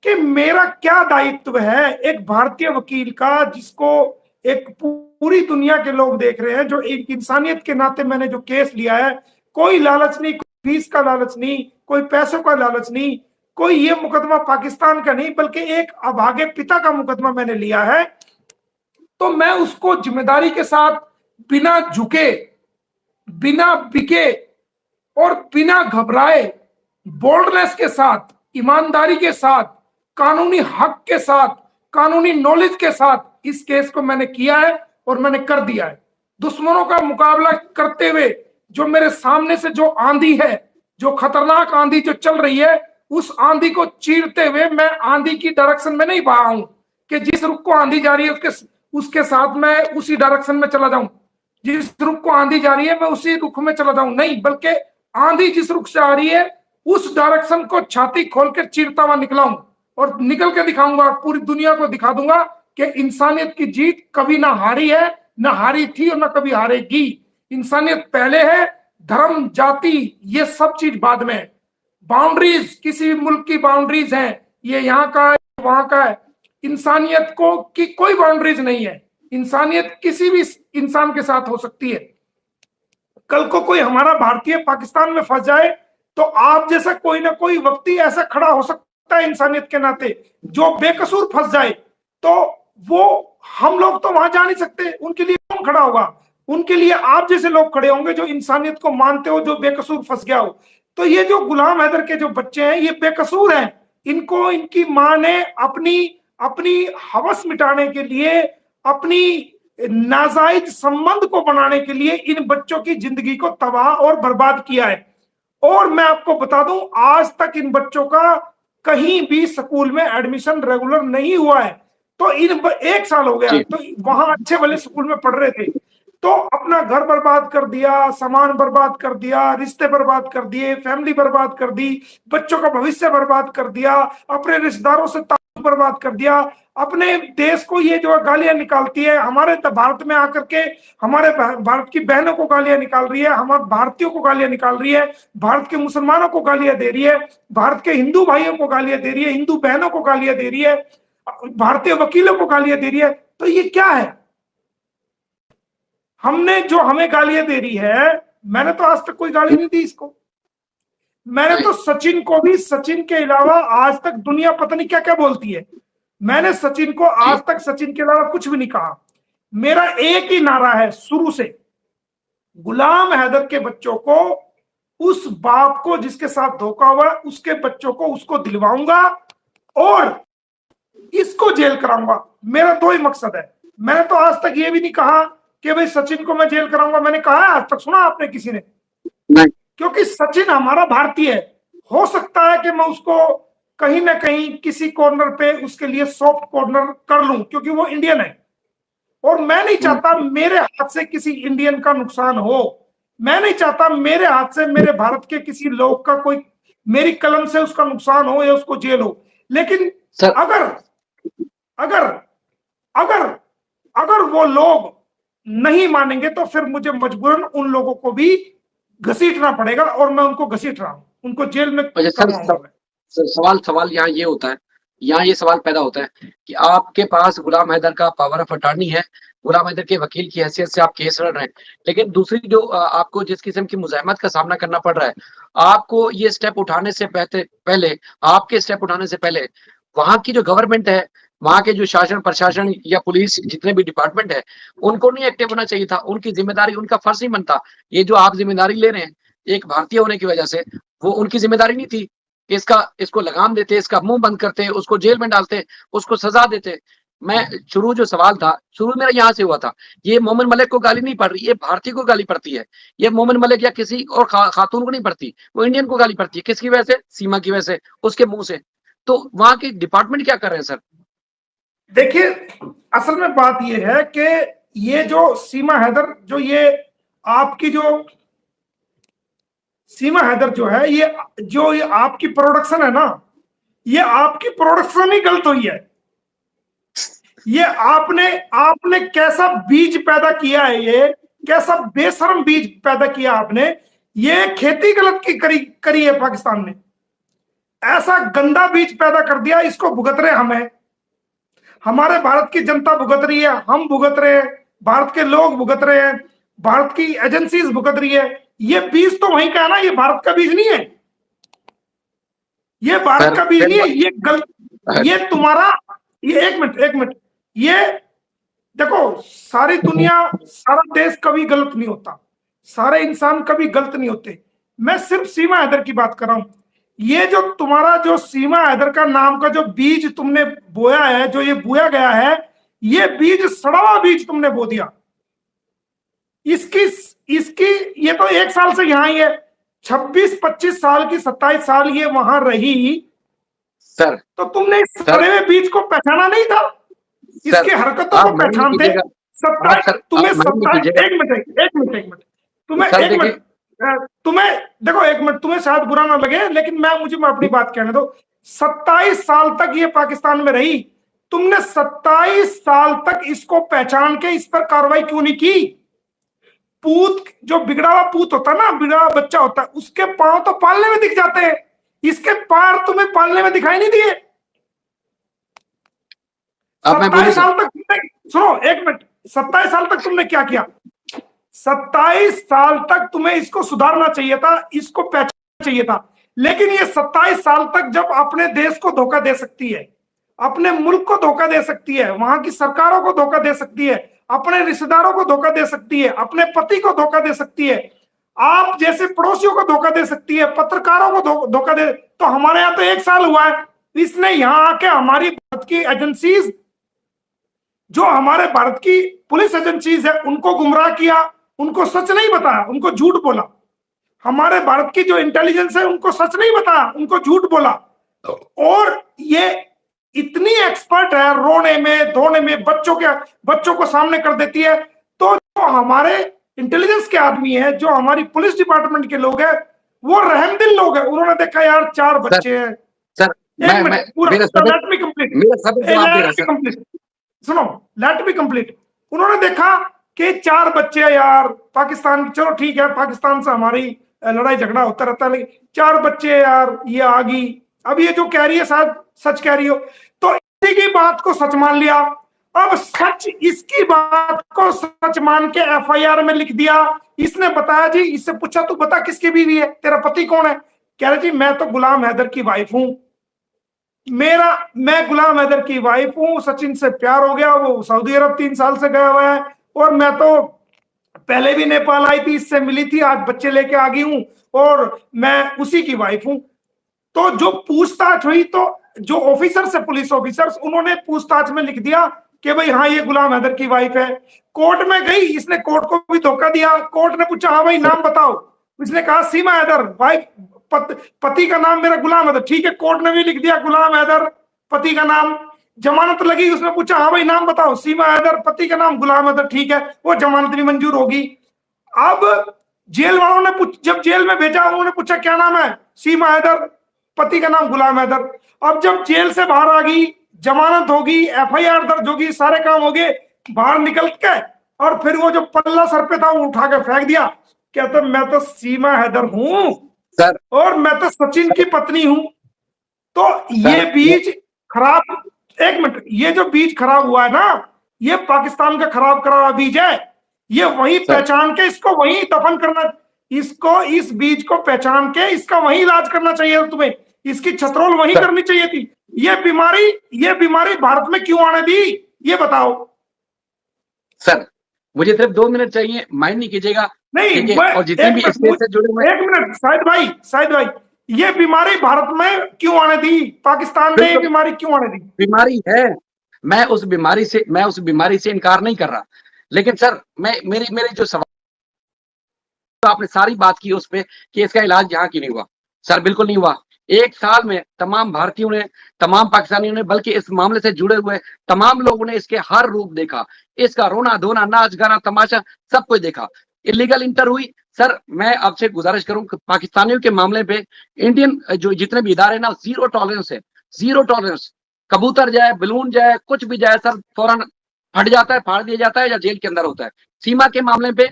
Speaker 2: कि मेरा क्या दायित्व है एक भारतीय वकील का, जिसको एक पूरी दुनिया के लोग देख रहे हैं, जो एक इंसानियत के नाते मैंने जो केस लिया है, कोई लालच नहीं, कोई फीस का लालच नहीं, कोई पैसों का लालच नहीं, कोई ये मुकदमा पाकिस्तान का नहीं, बल्कि एक अभागे पिता का मुकदमा मैंने लिया है। तो मैं उसको जिम्मेदारी के साथ, बिना झुके, बिना बिके और बिना घबराए, बोल्डनेस के साथ, ईमानदारी के साथ, कानूनी हक के साथ, कानूनी नॉलेज के साथ इस केस को मैंने किया है और मैंने कर दिया है। दुश्मनों का मुकाबला करते हुए जो मेरे सामने से जो आंधी है, जो खतरनाक आंधी जो चल रही है, उस आंधी को चीरते हुए मैं आंधी की डायरेक्शन में नहीं बहा हूं कि जिस रुख को आंधी जा रही है उसके साथ मैं उसी डायरेक्शन में चला जाऊं, जिस रुख को आंधी जा रही है मैं उसी रुख में चला जाऊं, नहीं, बल्कि आंधी जिस रुख से आ रही है उस डायरेक्शन को छाती खोलकर चीरता हुआ निकलाऊं और निकल के दिखाऊंगा, पूरी दुनिया को दिखा दूंगा कि इंसानियत की जीत कभी ना हारी है, ना हारी थी और ना कभी हारेगी। इंसानियत पहले है, धर्म जाति ये सब चीज बाद में। बाउंड्रीज किसी भी मुल्क की बाउंड्रीज हैं, ये यहाँ का है, वहां का है, इंसानियत को की कोई बाउंड्रीज नहीं है। इंसानियत किसी भी इंसान के साथ हो सकती है। कल को कोई हमारा भारतीय पाकिस्तान में फंस जाए तो आप जैसा कोई ना कोई व्यक्ति ऐसा खड़ा हो सकता है इंसानियत के नाते, जो बेकसूर फंस जाए, तो वो हम लोग तो वहां जा नहीं सकते, उनके लिए कौन खड़ा होगा? उनके लिए आप जैसे लोग खड़े होंगे जो इंसानियत को मानते हो, जो बेकसूर फंस गया हो। तो ये जो गुलाम हैदर के जो बच्चे हैं ये बेकसूर हैं, इनको इनकी मां ने अपनी अपनी हवस मिटाने के लिए, अपनी नाजायज संबंध को बनाने के लिए इन बच्चों की जिंदगी को तबाह और बर्बाद किया है। और मैं आपको बता दूं, आज तक इन बच्चों का कहीं भी स्कूल में एडमिशन रेगुलर नहीं हुआ है। तो इन 1 साल हो गया, तो वहां अच्छे वाले स्कूल में पढ़ रहे थे, तो अपना घर बर्बाद कर दिया, सामान बर्बाद कर दिया, रिश्ते बर्बाद कर दिए, फैमिली बर्बाद कर दी, बच्चों का भविष्य बर्बाद कर दिया, अपने रिश्तेदारों से ताल्लुक बर्बाद कर दिया, अपने देश को ये जो गालियां निकालती है, हमारे भारत में आकर के हमारे भारत की बहनों को गालियां निकाल रही है, हमारे भारतीयों को गालियां निकाल रही है, भारत के मुसलमानों को गालियां दे रही है, भारत के हिंदू भाइयों को गालियां दे रही है, हिंदू बहनों को गालियां दे रही है, भारतीय वकीलों को गालियां दे रही है। तो ये क्या है? हमने जो हमें गालियां दे रही है, मैंने तो आज तक कोई गाली नहीं दी इसको। मैंने तो सचिन को भी, सचिन के अलावा आज तक दुनिया पता नहीं क्या क्या बोलती है, मैंने सचिन को आज तक सचिन के अलावा कुछ भी नहीं कहा। मेरा एक ही नारा है शुरू से, गुलाम हैदर के बच्चों को, उस बाप को जिसके साथ धोखा हुआ, उसके बच्चों को उसको दिलवाऊंगा और इसको जेल कराऊंगा। मेरा 2 ही मकसद है। मैंने तो आज तक ये भी नहीं कहा कि भाई सचिन को मैं जेल कराऊंगा, मैंने कहा है आज तक? सुना आपने किसी ने?
Speaker 1: नहीं।
Speaker 2: क्योंकि सचिन हमारा भारतीय है। हो सकता है कि मैं उसको कहीं ना कहीं किसी कॉर्नर पे उसके लिए सॉफ्ट कॉर्नर कर लूं, क्योंकि वो इंडियन है और मैं नहीं चाहता मेरे हाथ से किसी इंडियन का नुकसान हो। मैं नहीं चाहता मेरे हाथ से मेरे भारत के किसी लोग का कोई, मेरी कलम से उसका नुकसान हो या उसको जेल हो। लेकिन
Speaker 1: सर
Speaker 2: अगर अगर अगर अगर वो लोग नहीं मानेंगे तो फिर मुझे मजबूरन उन लोगों को भी घसीटना पड़ेगा, और मैं उनको घसीट रहा हूं, उनको जेल में
Speaker 1: अच्छा सर,
Speaker 2: करवाऊंगा मैं।
Speaker 1: सवाल सवाल यहाँ ये होता है, यहाँ ये सवाल पैदा होता है कि आपके पास गुलाम हैदर का पावर ऑफ अटॉर्नी है, गुलाम हैदर के वकील की हैसियत से आप केस लड़ रहे हैं, लेकिन दूसरी जो आपको जिस किस्म की मुज़ाहमत का सामना करना पड़ रहा है, आपको ये स्टेप उठाने से पहले आपके स्टेप उठाने से पहले वहां की जो गवर्नमेंट है, वहां के जो शासन प्रशासन या पुलिस जितने भी डिपार्टमेंट है, उनको नहीं एक्टिव होना चाहिए था। उनकी जिम्मेदारी, उनका फर्ज नहीं बनता। ये जो आप जिम्मेदारी ले रहे हैं एक भारतीय होने की वजह से, वो उनकी जिम्मेदारी नहीं थी। इसको लगाम देते, इसका मुंह बंद करते, उसको जेल में डालते, उसको सजा देते। मैं शुरू जो सवाल था, शुरू मेरा यहाँ से हुआ था, ये मोमिन मलिक को गाली नहीं पड़ रही, ये भारतीय को गाली पड़ती है। ये मोमिन मलिक या किसी और खातून को नहीं पड़ती, वो इंडियन को गाली पड़ती है। किसकी वजह से? सीमा की वजह से, उसके मुंह से। तो वहां के डिपार्टमेंट क्या कर रहे हैं सर?
Speaker 2: देखिए, असल में बात यह है कि ये जो सीमा हैदर, जो ये आपकी जो सीमा हैदर जो है, ये आपकी प्रोडक्शन है ना, ये आपकी प्रोडक्शन ही गलत हुई है। ये आपने कैसा बीज पैदा किया है, ये कैसा बेशरम बीज पैदा किया आपने। ये खेती गलत की करी है पाकिस्तान ने, ऐसा गंदा बीज पैदा कर दिया। इसको भुगत रहे हमें, हमारे भारत की जनता भुगत रही है, हम भुगत रहे हैं, भारत के लोग भुगत रहे हैं, भारत की एजेंसीज भुगत रही है। ये बीज तो वहीं का है ना, ये भारत का बीज नहीं है, ये भारत का बीज नहीं है, ये गलत, ये तुम्हारा, ये एक मिनट, ये देखो, सारी दुनिया, सारा देश कभी गलत नहीं होता, सारे इंसान कभी गलत नहीं होते। मैं सिर्फ सीमा हैदर की बात कर रहा हूं। ये जो तुम्हारा जो सीमा हैदर का नाम का जो बीज तुमने बोया है, जो ये बोया गया है, ये बीज सड़ा हुआ बीज तुमने बो दिया। इसकी इसकी ये तो 1 साल से यहां ही है, 26-25 साल की, 27 साल ये वहां रही
Speaker 1: सर।
Speaker 2: तो तुमने इस सड़े हुए बीज को पहचाना नहीं था? इसकी हरकतों को पहचानते। तुम्हें 27, एक मिनट, तुम्हें देखो, एक मिनट, तुम्हें शायद बुरा ना लगे, लेकिन मुझे अपनी बात कहने दो। 27 साल तक ये पाकिस्तान में रही, तुमने 27 साल तक इसको पहचान के इस पर कार्रवाई क्यों नहीं की? पूत, जो बिगड़ा हुआ पूत होता है ना, बिगड़ा हुआ बच्चा होता है, उसके पांव तो पालने में दिख जाते हैं, इसके पैर तुम्हें पालने में दिखाई नहीं दिए। 27 साल तक तुमने, सुनो एक मिनट, 27 साल तक तुमने क्या किया? 27 साल तक तुम्हें इसको सुधारना चाहिए था, इसको पहचानना चाहिए था। लेकिन ये 27 साल तक जब अपने देश को धोखा दे सकती है, अपने मुल्क को धोखा दे सकती है, वहां की सरकारों को धोखा दे सकती है, अपने रिश्तेदारों को धोखा दे सकती है, अपने पति को धोखा दे सकती है, आप जैसे पड़ोसियों को धोखा दे सकती है, पत्रकारों को धोखा दे, तो हमारे यहाँ तो 1 साल हुआ है, इसने यहां आके हमारी भारत की एजेंसीज, जो हमारे भारत की पुलिस एजेंसीज है, उनको गुमराह किया, उनको सच नहीं बताया, उनको झूठ बोला। हमारे भारत की जो इंटेलिजेंस है, उनको सच नहीं बताया, उनको झूठ बोला। और ये इतनी एक्सपर्ट है रोने में धोने में, बच्चों को सामने कर देती है। तो जो हमारे इंटेलिजेंस के आदमी है, जो हमारी पुलिस डिपार्टमेंट के लोग हैं, वो रहमदिल लोग हैं। उन्होंने देखा यार 4 बच्चे हैं,
Speaker 1: सर,
Speaker 2: एक मिनट, पूरा लेट मी कंप्लीट, सुनो, लेट मी कंप्लीट। उन्होंने देखा कि 4 बच्चे यार पाकिस्तान, चलो ठीक है, पाकिस्तान से हमारी लड़ाई झगड़ा होता रहता है, लेकिन 4 बच्चे यार, ये आ गई। अब ये जो कह रही है शायद सच कह रही हो, तो इसी की बात को सच मान लिया। अब सच, इसकी बात को सच मान के FIR में लिख दिया। इसने बताया जी, इससे पूछा तू बता किसकी बीवी है, तेरा पति कौन है? कह रहे जी मैं तो गुलाम हैदर की वाइफ हूं, मैं गुलाम हैदर की वाइफ हूं, सचिन से प्यार हो गया, वो सऊदी अरब 3 साल से गया हुआ है, और मैं तो पहले भी नेपाल आई थी, इससे मिली थी, आज बच्चे लेके आ गई हूं, और मैं उसी की वाइफ हूं। तो जो पूछताछ हुई, तो जो ऑफिसर्स है, पुलिस ऑफिसर्स, उन्होंने पूछताछ में लिख दिया कि भाई हाँ, ये गुलाम हैदर की वाइफ है। कोर्ट में गई, इसने कोर्ट को भी धोखा दिया। कोर्ट ने पूछा हाँ भाई नाम बताओ, इसने कहा सीमा हैदर, वाइफ, पति का नाम मेरा गुलाम हैदर, ठीक है, कोर्ट ने भी लिख दिया गुलाम हैदर पति का नाम, जमानत लगी, उसमें पूछा हाँ भाई नाम बताओ, सीमा हैदर पति का नाम गुलाम हैदर, ठीक है, वो जमानत भी मंजूर होगी। अब जेल वालों ने जब जेल में भेजा, उन्होंने पूछा क्या नाम है, सीमा हैदर पति का नाम गुलाम हैदर। अब जब जेल से बाहर आ गई, जमानत होगी, एफआईआर दर्ज होगी, सारे काम हो गए, बाहर निकल के और फिर वो जो पल्ला सर पे था वो उठा के फेंक दिया, कहते मैं तो सीमा हैदर हूं
Speaker 1: सर
Speaker 2: और मैं तो सचिन की पत्नी हूं। तो ये बीज खराब, एक मिनट, ये जो बीज खराब हुआ है ना, ये पाकिस्तान का खराब करा बीज है, ये वही पहचान के इसको वही दफन करना, इसको इस बीज को पहचान के इसका वही इलाज करना चाहिए तुम्हें, इसकी छत्रोल वही करनी चाहिए थी। ये बीमारी भारत में क्यों आने दी, ये बताओ
Speaker 1: सर। मुझे सिर्फ 2 मिनट चाहिए, माइंड नहीं कीजिएगा।
Speaker 2: नहीं,
Speaker 1: और जितने भी स्टेट से जुड़े हुए,
Speaker 2: एक मिनट शाहिद भाई, ये बीमारी भारत में क्यों आने दी, पाकिस्तान में ये बीमारी क्यों आने दी?
Speaker 1: बीमारी है, मैं उस बीमारी से इनकार नहीं कर रहा, लेकिन सर मेरे जो सवाल, तो आपने सारी बात की उस पे कि इसका इलाज यहाँ क्यों नहीं हुआ। सर बिल्कुल नहीं हुआ। 1 साल में तमाम भारतीयों ने, तमाम पाकिस्तानियों ने, बल्कि इस मामले से जुड़े हुए तमाम लोगों ने इसके हर रूप देखा, इसका रोना धोना, नाच गाना, तमाशा, सब कुछ देखा। इलीगल इंटर हुई। सर मैं आपसे गुजारिश करूं कि पाकिस्तानियों के मामले पे इंडियन जो जितने भी इदारे ना, जीरो टॉलरेंस है, जीरो टॉलरेंस। कबूतर जाए, बलून जाए, कुछ भी जाए सर, फौरन फट जाता है, फाड़ दिया जाता है या जेल के अंदर होता है। सीमा के मामले पे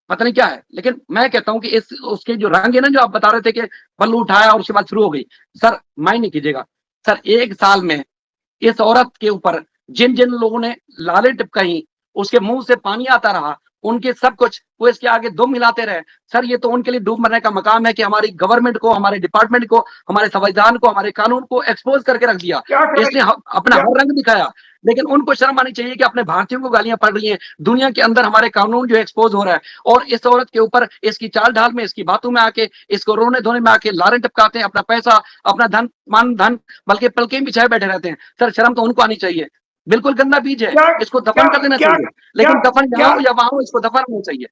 Speaker 1: पता नहीं क्या है, लेकिन मैं कहता हूं कि इस उसके जो रंग है ना, जो आप बता रहे थे कि पल्लू उठाया और उसके बाद शुरू हो गई, सर माइंड नहीं कीजिएगा। सर 1 साल में इस औरत के ऊपर जिन जिन लोगों ने लालें टिपकाई, उसके मुंह से पानी आता रहा, उनके सब कुछ वो इसके आगे दुम हिलाते रहे। सर ये तो उनके लिए डूब मरने का मकाम है कि हमारी गवर्नमेंट को, हमारे डिपार्टमेंट को, हमारे संविधान को, हमारे कानून को एक्सपोज करके रख दिया। इसने अपना हर रंग दिखाया, लेकिन उनको शर्म आनी चाहिए कि अपने भारतीयों को गालियां पड़ रही हैं, दुनिया के अंदर हमारे कानून जो एक्सपोज हो रहा है, और इस औरत के ऊपर इसकी चाल ढाल में, इसकी बातों में आके, इसको रोने धोने में आके लारें टपकाते हैं, अपना पैसा, अपना धन, मान धन, बल्कि पलकें बिछाए बैठे रहते हैं। सर शर्म तो उनको आनी चाहिए। बिल्कुल गंदा बीज है, इसको दफन कर देना चाहिए, लेकिन दफन यहाँ हो या वहां हो, इसको दफन होना चाहिए।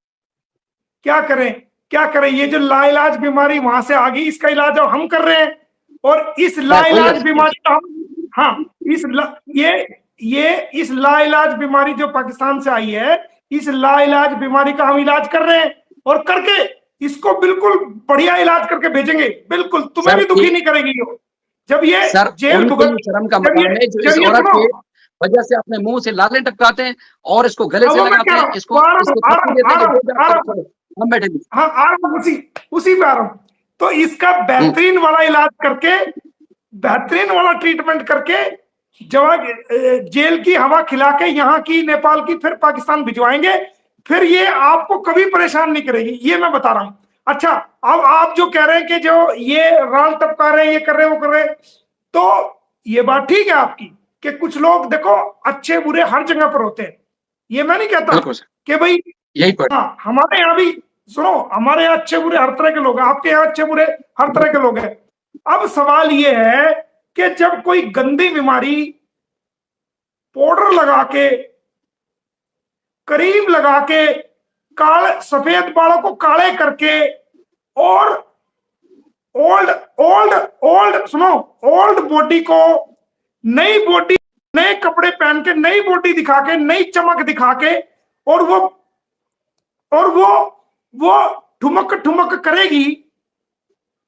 Speaker 2: क्या करें, ये जो लाइलाज बीमारी वहां से आ गई, इसका इलाज हम कर रहे हैं, और इस लाइलाज बीमारी का हम, हाँ, इस लाइलाज बीमारी जो पाकिस्तान से आई है, इस लाइलाज बीमारी का हम इलाज कर रहे हैं, और करके इसको बिल्कुल बढ़िया इलाज करके भेजेंगे। बिल्कुल तुम्हें भी दुखी नहीं करेगी हो। जब ये जेल
Speaker 1: शर्म का मकाम है जो इस औरत के वजह से अपने मुंह से लालें टपकाते हैं और इसको गले से लगाते हैं, इसको हम बैठे भी,
Speaker 2: हाँ आ रहा हूँ, उसी पे आ रहा हूँ। तो इसका बेहतरीन वाला इलाज करके, बेहतरीन वाला ट्रीटमेंट करके, जब जेल की हवा खिला के यहाँ की, नेपाल की, फिर पाकिस्तान भिजवाएंगे, फिर ये आपको कभी परेशान नहीं करेगी, ये मैं बता रहा हूँ। अच्छा, अब आप जो कह रहे हैं कि जो ये राल टपका रहे हैं, ये कर रहे हैं, वो कर रहे हैं, तो ये बात ठीक है आपकी कि कुछ लोग देखो अच्छे बुरे हर जगह पर होते हैं, ये मैं नहीं कहता कि भाई
Speaker 1: यही पर,
Speaker 2: हाँ, हमारे यहाँ भी सुनो, हमारे यहाँ अच्छे बुरे हर तरह के लोग हैं, आपके यहाँ अच्छे बुरे हर तरह के लोग हैं। अब सवाल ये है कि जब कोई गंदी बीमारी पाउडर लगा के, क्रीम लगा के, काले सफेद बालों को काले करके, और ओल्ड बॉडी को नई बॉडी, नए कपड़े पहन के, नई बॉडी दिखा के, नई चमक दिखा के, और वो ठुमक करेगी,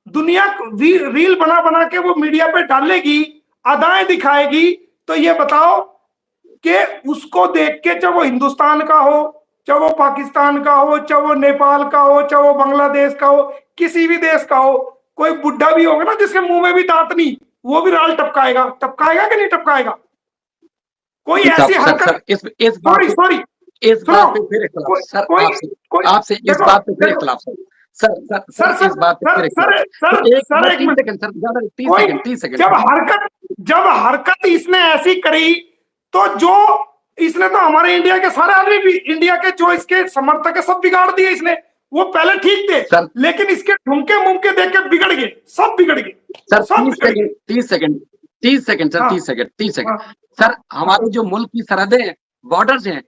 Speaker 2: दुनिया रील बना बना के वो मीडिया पे डालेगी, अदाएं दिखाएगी। तो ये बताओ कि उसको देख के, चाहे वो हिंदुस्तान का हो, चाहे वो पाकिस्तान का हो, चाहे वो नेपाल का हो, चाहे वो बांग्लादेश का हो, किसी भी देश का हो, कोई बुढ़ा भी होगा ना जिसके मुंह में भी दांत नहीं, वो भी राल टपकाएगा कि नहीं टपकाएगा? कोई ऐसी हरकत,
Speaker 1: इस बात पे फिर इख्तिलाफ सर, आपसे इस बात पे फिर इख्तिलाफ सर, इस बात पे फिर इख्तिलाफ। 30 सेकंड।
Speaker 2: जब हरकत इसने ऐसी करी, तो जो इसने तो हमारे इंडिया के सारे आदमी भी, इंडिया के जो इसके समर्थक है, सब बिगाड़ दिए इसने। वो पहले ठीक थे, लेकिन इसके ठुमके मुमके देख के बिगड़ गए, सब बिगड़ गए
Speaker 1: सर। 30 second sir. हमारे जो मुल्क की सरहदें हैं, बॉर्डर्स हैं,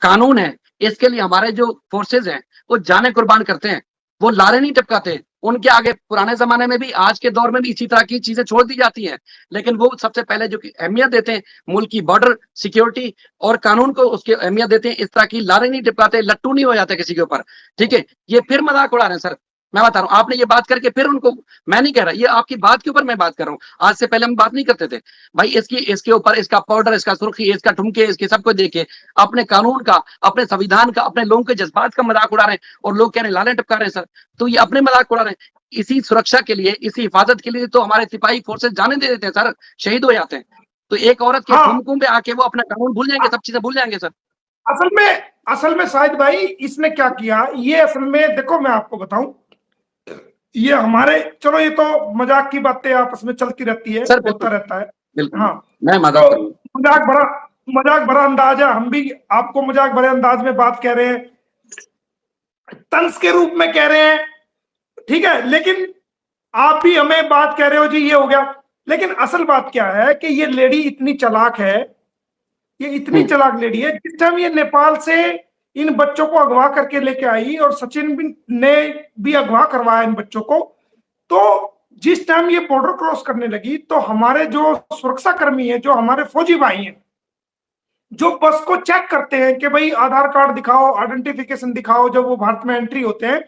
Speaker 1: कानून है, इसके लिए हमारे जो फोर्सेज हैं वो जाने कुर्बान करते हैं, वो लारे नहीं टपकाते, उनके आगे पुराने जमाने में भी, आज के दौर में भी इसी तरह की चीजें छोड़ दी जाती हैं। लेकिन वो सबसे पहले जो अहमियत देते हैं मुल्क की बॉर्डर सिक्योरिटी और कानून को, उसकी अहमियत देते हैं। इस तरह की लारे नहीं टिपकाते, लट्टू नहीं हो जाते किसी के ऊपर, ठीक है। ये फिर मजाक उड़ा रहे हैं सर, मैं बता रहा हूँ। आपने ये बात करके फिर उनको, मैं नहीं कह रहा, ये आपकी बात के ऊपर मैं बात कर रहा हूँ। आज से पहले हम बात नहीं करते थे भाई। इसके ऊपर इसका पाउडर, इसका सुर्खी, इसका ठुमके, इसके सबको देखे अपने कानून का, अपने संविधान का, अपने लोगों के जज्बात का मजाक उड़ा रहे हैं, और लोग कह रहे हैं लाले टपका रहे हैं सर। तो ये अपने मजाक उड़ा रहे हैं। इसी सुरक्षा के लिए, इसी हिफाजत के लिए तो हमारे सिपाही फोर्सेज जाने दे देते हैं सर, शहीद हो जाते हैं। तो एक औरत के
Speaker 2: हाँ,
Speaker 1: ठुमकों पे आके वो अपना कानून भूल जाएंगे, सब चीजें भूल जाएंगे सर।
Speaker 2: असल में शाहिद भाई, इसने क्या किया, ये असल में देखो, मैं आपको बताऊं, ये हमारे, चलो ये तो मजाक की बातें आपस में चलती रहती है,
Speaker 1: सर
Speaker 2: होता रहता है।
Speaker 1: बिल्कुल,
Speaker 2: हाँ,
Speaker 1: मैं मजाक
Speaker 2: तो
Speaker 1: करूंगा।
Speaker 2: मजाक भरा अंदाज है, हम भी आपको मजाक भरे अंदाज में बात कह रहे हैं, तंज के रूप में कह रहे हैं, ठीक है। लेकिन आप भी हमें बात कह रहे हो जी ये हो गया। लेकिन असल बात क्या है कि ये लेडी इतनी चालाक है, ये इतनी चालाक लेडी है। जिस टाइम ये नेपाल से इन बच्चों को अगवा करके लेके आई, और सचिन भी ने भी अगवा करवाया इन बच्चों को, तो जिस टाइम ये बॉर्डर क्रॉस करने लगी, तो हमारे जो सुरक्षा कर्मी है, जो हमारे फौजी भाई हैं, जो बस को चेक करते हैं कि भाई आधार कार्ड दिखाओ, आइडेंटिफिकेशन दिखाओ, जब वो भारत में एंट्री होते हैं,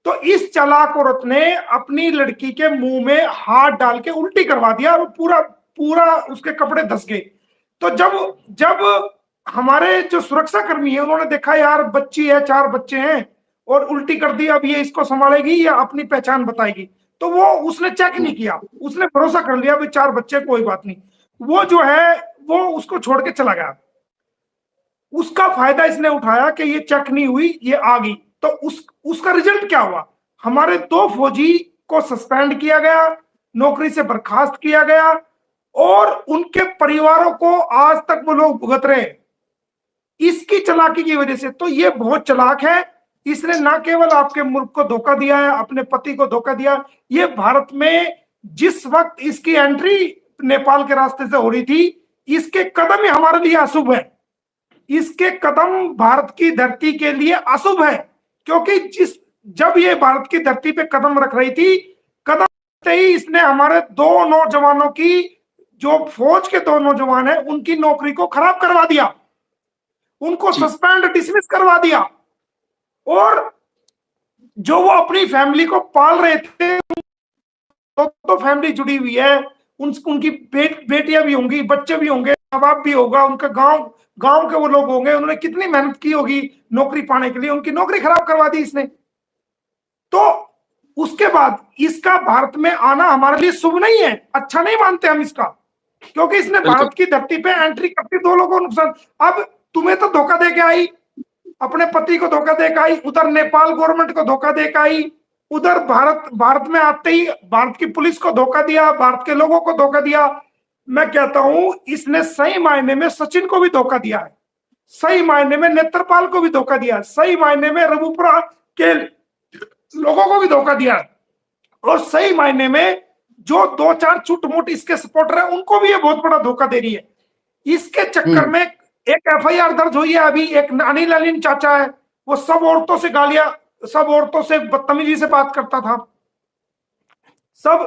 Speaker 2: तो इस चालाक औरत ने अपनी लड़की के मुंह में हाथ डाल के उल्टी करवा दिया, और पूरा पूरा उसके कपड़े धस गए। तो जब जब हमारे जो सुरक्षा कर्मी है, उन्होंने देखा यार बच्ची है, 4 बच्चे हैं, और उल्टी कर दी, अब ये इसको संभालेगी या अपनी पहचान बताएगी, तो वो उसने चेक नहीं किया, उसने भरोसा कर लिया भाई 4 बच्चे, कोई बात नहीं। वो जो है वो उसको छोड़ के चला गया। उसका फायदा इसने उठाया कि ये चेक नहीं हुई, ये आ गई। तो उसका रिजल्ट क्या हुआ, हमारे 2 फौजी को सस्पेंड किया गया, नौकरी से बर्खास्त किया गया, और उनके परिवारों को आज तक वो लोग भुगत रहे हैं इसकी चालाकी की वजह से। तो ये बहुत चालाक है। इसने ना केवल आपके मुल्क को धोखा दिया है, अपने पति को धोखा दिया। ये भारत में जिस वक्त इसकी एंट्री नेपाल के रास्ते से हो रही थी, इसके कदम ही हमारे लिए अशुभ है। इसके कदम भारत की धरती के लिए अशुभ है, क्योंकि जब ये भारत की धरती पे कदम रख रही थी, कदम रखते ही इसने हमारे 2 नौजवानों की, जो फौज के 2 नौजवान है, उनकी नौकरी को खराब करवा दिया, उनको सस्पेंड, डिसमिस करवा दिया। और जो वो अपनी फैमिली को पाल रहे थे, तो फैमिली जुड़ी हुई है, उनकी बेटियां भी होंगी, बच्चे भी होंगे, माँ बाप भी होगा, उनका गांव के वो लोग होंगे, उन्होंने कितनी मेहनत की होगी नौकरी पाने के लिए, उनकी नौकरी खराब करवा दी इसने। तो उसके बाद इसका भारत में आना हमारे लिए शुभ नहीं है, अच्छा नहीं मानते हम इसका, क्योंकि इसने भारत की धरती पे एंट्री करती 2 लोगों को नुकसान। अब तुम्हें तो धोखा दे के आई, अपने पति को धोखा दे के आई, उधर नेपाल गवर्नमेंट को धोखा दे के आई, उधर भारत में आते ही भारत की पुलिस को धोखा दिया, भारत के लोगों को धोखा दिया। मैं कहता हूं इसने सही मायने में सचिन को भी धोखा दिया है, सही मायने में नेत्रपाल को भी धोखा दिया, सही मायने में रघुपुरा के लोगों को भी धोखा दिया, और सही मायने में जो 2-4 छुट-मुट इसके सपोर्टर है, उनको भी ये बहुत बड़ा धोखा दे रही है। इसके चक्कर में एक एफआईआर दर्ज हुई है अभी, एक अनिल अलीन चाचा है, वो सब औरतों से बदतमीजी से बात करता था, सब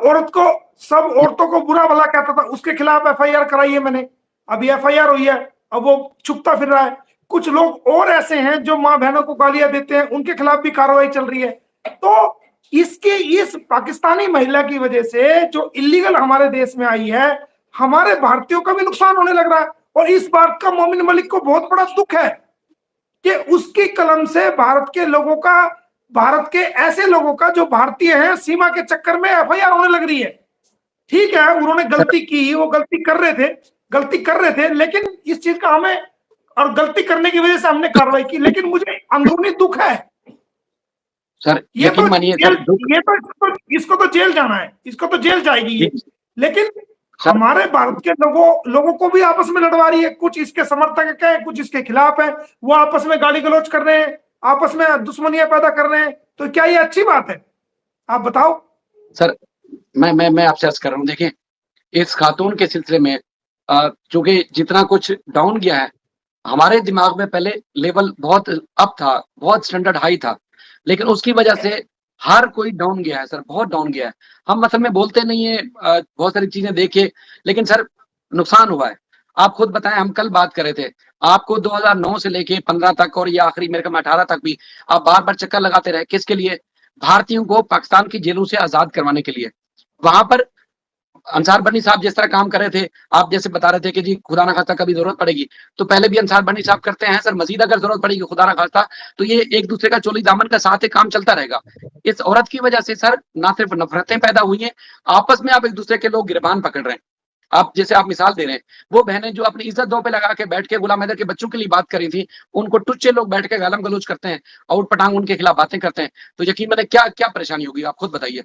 Speaker 2: औरतों को बुरा भला कहता था, उसके खिलाफ एफआईआर कराई है मैंने, अभी एफआईआर हुई है, अब वो छुपता फिर रहा है। कुछ लोग और ऐसे हैं जो मां बहनों को गालियां देते हैं, उनके खिलाफ भी कार्रवाई चल रही है। तो इस पाकिस्तानी महिला की वजह से जो इलीगल हमारे देश में आई है, हमारे भारतीयों का भी नुकसान होने लग रहा है। और इस बात का मोमिन मलिक को बहुत बड़ा दुख है कि उसकी कलम से भारत के ऐसे लोगों का जो भारतीय हैं, सीमा के चक्कर में एफआईआर होने लग रही है। ठीक है, उन्होंने गलती की, वो गलती कर रहे थे, लेकिन इस चीज का हमें, और गलती करने की वजह से हमने कार्रवाई की, लेकिन मुझे अंदरूनी दुख है
Speaker 1: सर। यकीन मानिए सर,
Speaker 2: इसको तो जेल जाना है, इसको तो जेल जाएगी ये। लेकिन हमारे भारत के लोगों को भी आपस में लड़वा रही है, कुछ इसके समर्थक हैं, कुछ इसके खिलाफ है, वो आपस में गाली गलौज कर रहे हैं, आपस में दुश्मनियां पैदा कर रहे हैं। तो क्या ये अच्छी बात है? आप बताओ
Speaker 1: सर। मैं आपसे अर्ज कर रहा हूँ, देखिए इस खातून के सिलसिले में चूंकि जितना कुछ डाउन गया है, हमारे दिमाग में पहले लेवल बहुत अप था, बहुत स्टैंडर्ड हाई था, लेकिन उसकी वजह से हर कोई डाउन गया है सर, बहुत डाउन गया है। हम असल में बोलते नहीं है, बहुत सारी चीजें देखे, लेकिन सर नुकसान हुआ है। आप खुद बताएं, हम कल बात कर रहे थे, आपको 2009 से लेके 15 तक और ये आखिरी मेरे ख्याल में 18 तक भी आप बार बार चक्कर लगाते रहे, किसके लिए? भारतीयों को पाकिस्तान की जेलों से आजाद करवाने के लिए। वहां पर अंसार बनी साहब जिस तरह काम कर रहे थे, आप जैसे बता रहे थे कि जी खुदा ना खास्ता कभी जरूरत पड़ेगी, तो पहले भी अंसार बनी साहब करते हैं सर, मजीद अगर जरूरत पड़ेगी खुदा ना खास्ता, तो ये एक दूसरे का चोली दामन का साथ ही काम चलता रहेगा। इस औरत की वजह से सर ना सिर्फ नफरतें पैदा हुई हैं, आपस में आप एक दूसरे के लोग गिरबान पकड़ रहे हैं। आप जैसे आप मिसाल दे रहे हैं, वो बहनें जो अपनी इज्जत दो पे लगा के बैठ के गुलाम हैदर के बच्चों के लिए बात करी थी, उनको टुच्चे लोग बैठ के गालम गलोच करते हैं और पटांग उनके खिलाफ बातें करते हैं, तो यकीन मैंने क्या क्या परेशानी होगी, आप खुद बताइए।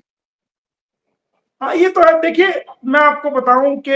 Speaker 2: हाँ, ये तो है। देखिए, मैं आपको बताऊं कि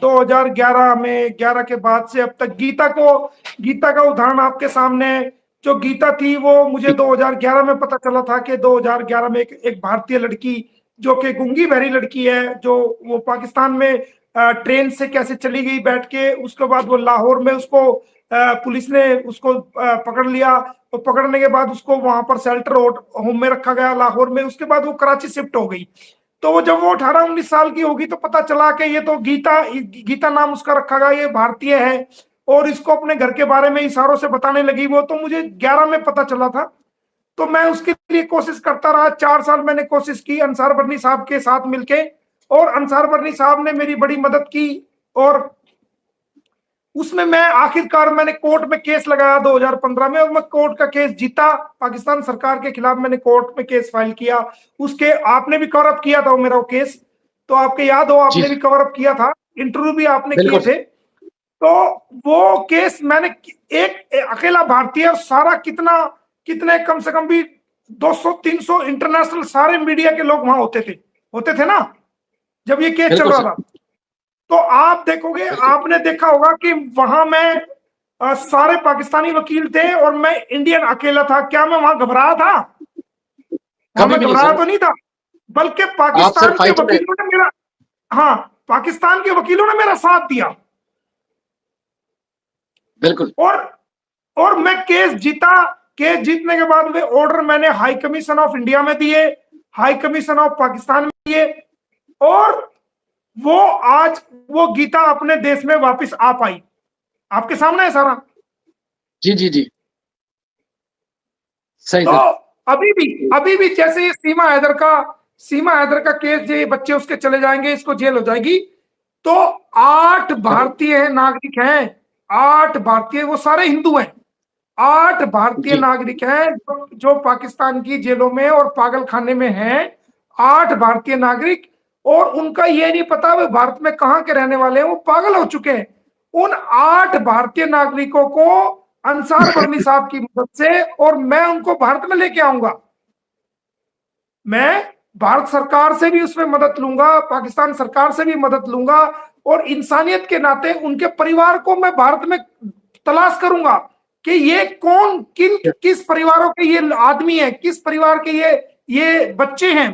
Speaker 2: 2011 में, 11 के बाद से अब तक गीता का उदाहरण आपके सामने है। जो गीता थी वो मुझे 2011 में पता चला था कि 2011 में एक भारतीय लड़की, जो कि गूंगी बहरी लड़की है, जो वो पाकिस्तान में ट्रेन से कैसे चली गई बैठ के, उसके बाद वो लाहौर में उसको पुलिस ने उसको पकड़ लिया। तो पकड़ने के बाद उसको वहां पर शेल्टर होम में रखा गया लाहौर में। उसके बाद वो कराची शिफ्ट हो गई। तो वो जब वो 18-19 साल की होगी तो पता चला कि ये तो गीता नाम उसका रखा गया, ये भारतीय है, और इसको अपने घर के बारे में इशारों से बताने लगी। वो तो मुझे 11 में पता चला था। तो मैं उसके लिए कोशिश करता रहा, 4 साल मैंने कोशिश की अंसार बर्नी साहब के साथ मिलके, और अंसार बर्नी साहब ने मेरी बड़ी मदद की। और उसमें मैं आखिरकार मैंने कोर्ट में केस लगाया 2015 में, और मैं कोर्ट का केस जीता। पाकिस्तान सरकार के खिलाफ मैंने कोर्ट में केस फाइल किया। उसके आपने भी कवर अप किया था वो मेरा केस, तो आपके याद हो,
Speaker 1: जी
Speaker 2: आपने भी कवर अप किया था, इंटरव्यू भी आपने किए
Speaker 1: बिल्कुल
Speaker 2: थे। तो वो केस मैंने, एक अकेला भारतीय, सारा कितने कम से कम भी 200-300 इंटरनेशनल सारे मीडिया के लोग वहां होते थे ना, जब ये केस चल
Speaker 1: बिल्कुल
Speaker 2: रहा
Speaker 1: सर,
Speaker 2: था। तो आप देखोगे,
Speaker 1: बिल्कुल
Speaker 2: आपने देखा होगा कि वहां में सारे पाकिस्तानी वकील थे और मैं इंडियन अकेला था। क्या मैं वहां घबराया था? वहां
Speaker 1: कभी
Speaker 2: मैं
Speaker 1: भी नहीं
Speaker 2: घबराया
Speaker 1: सर।
Speaker 2: तो नहीं था, बल्कि
Speaker 1: आप सर
Speaker 2: पाकिस्तान के
Speaker 1: फाइट में,
Speaker 2: वकीलों ने मेरा, हाँ, पाकिस्तान के वकीलों ने मेरा साथ दिया।
Speaker 1: बिल्कुल
Speaker 2: और मैं केस जीता। केस जीतने के बाद में ऑर्डर मैंने हाई कमीशन ऑफ इंडिया में दिए, हाई कमीशन ऑफ पाकिस्तान में दिए, और वो आज वो गीता अपने देश में वापस आ पाई। आपके सामने है सारा।
Speaker 1: जी जी जी, सही
Speaker 2: तो
Speaker 1: सर।
Speaker 2: अभी भी जैसे ये सीमा हैदर का केस, ये बच्चे उसके चले जाएंगे, इसको जेल हो जाएगी। तो 8
Speaker 1: कभी,
Speaker 2: भारतीय नागरिक हैं, 8 भारतीय, वो सारे हिंदू हैं, 8 भारतीय
Speaker 1: जी
Speaker 2: नागरिक हैं जो पाकिस्तान की जेलों में और पागल खाने में हैं। 8 भारतीय नागरिक, और उनका ये नहीं पता वे भारत में कहां के रहने वाले हैं, वो पागल हो चुके हैं। उन 8 भारतीय नागरिकों को अंसार बर्नी साहब की मदद से, और मैं उनको भारत में लेके आऊंगा। मैं भारत सरकार से भी उसमें मदद लूंगा, पाकिस्तान सरकार से भी मदद लूंगा, और इंसानियत के नाते उनके परिवार को मैं भारत में तलाश करूंगा कि ये कौन, किस परिवारों के ये आदमी है, किस परिवार के ये बच्चे हैं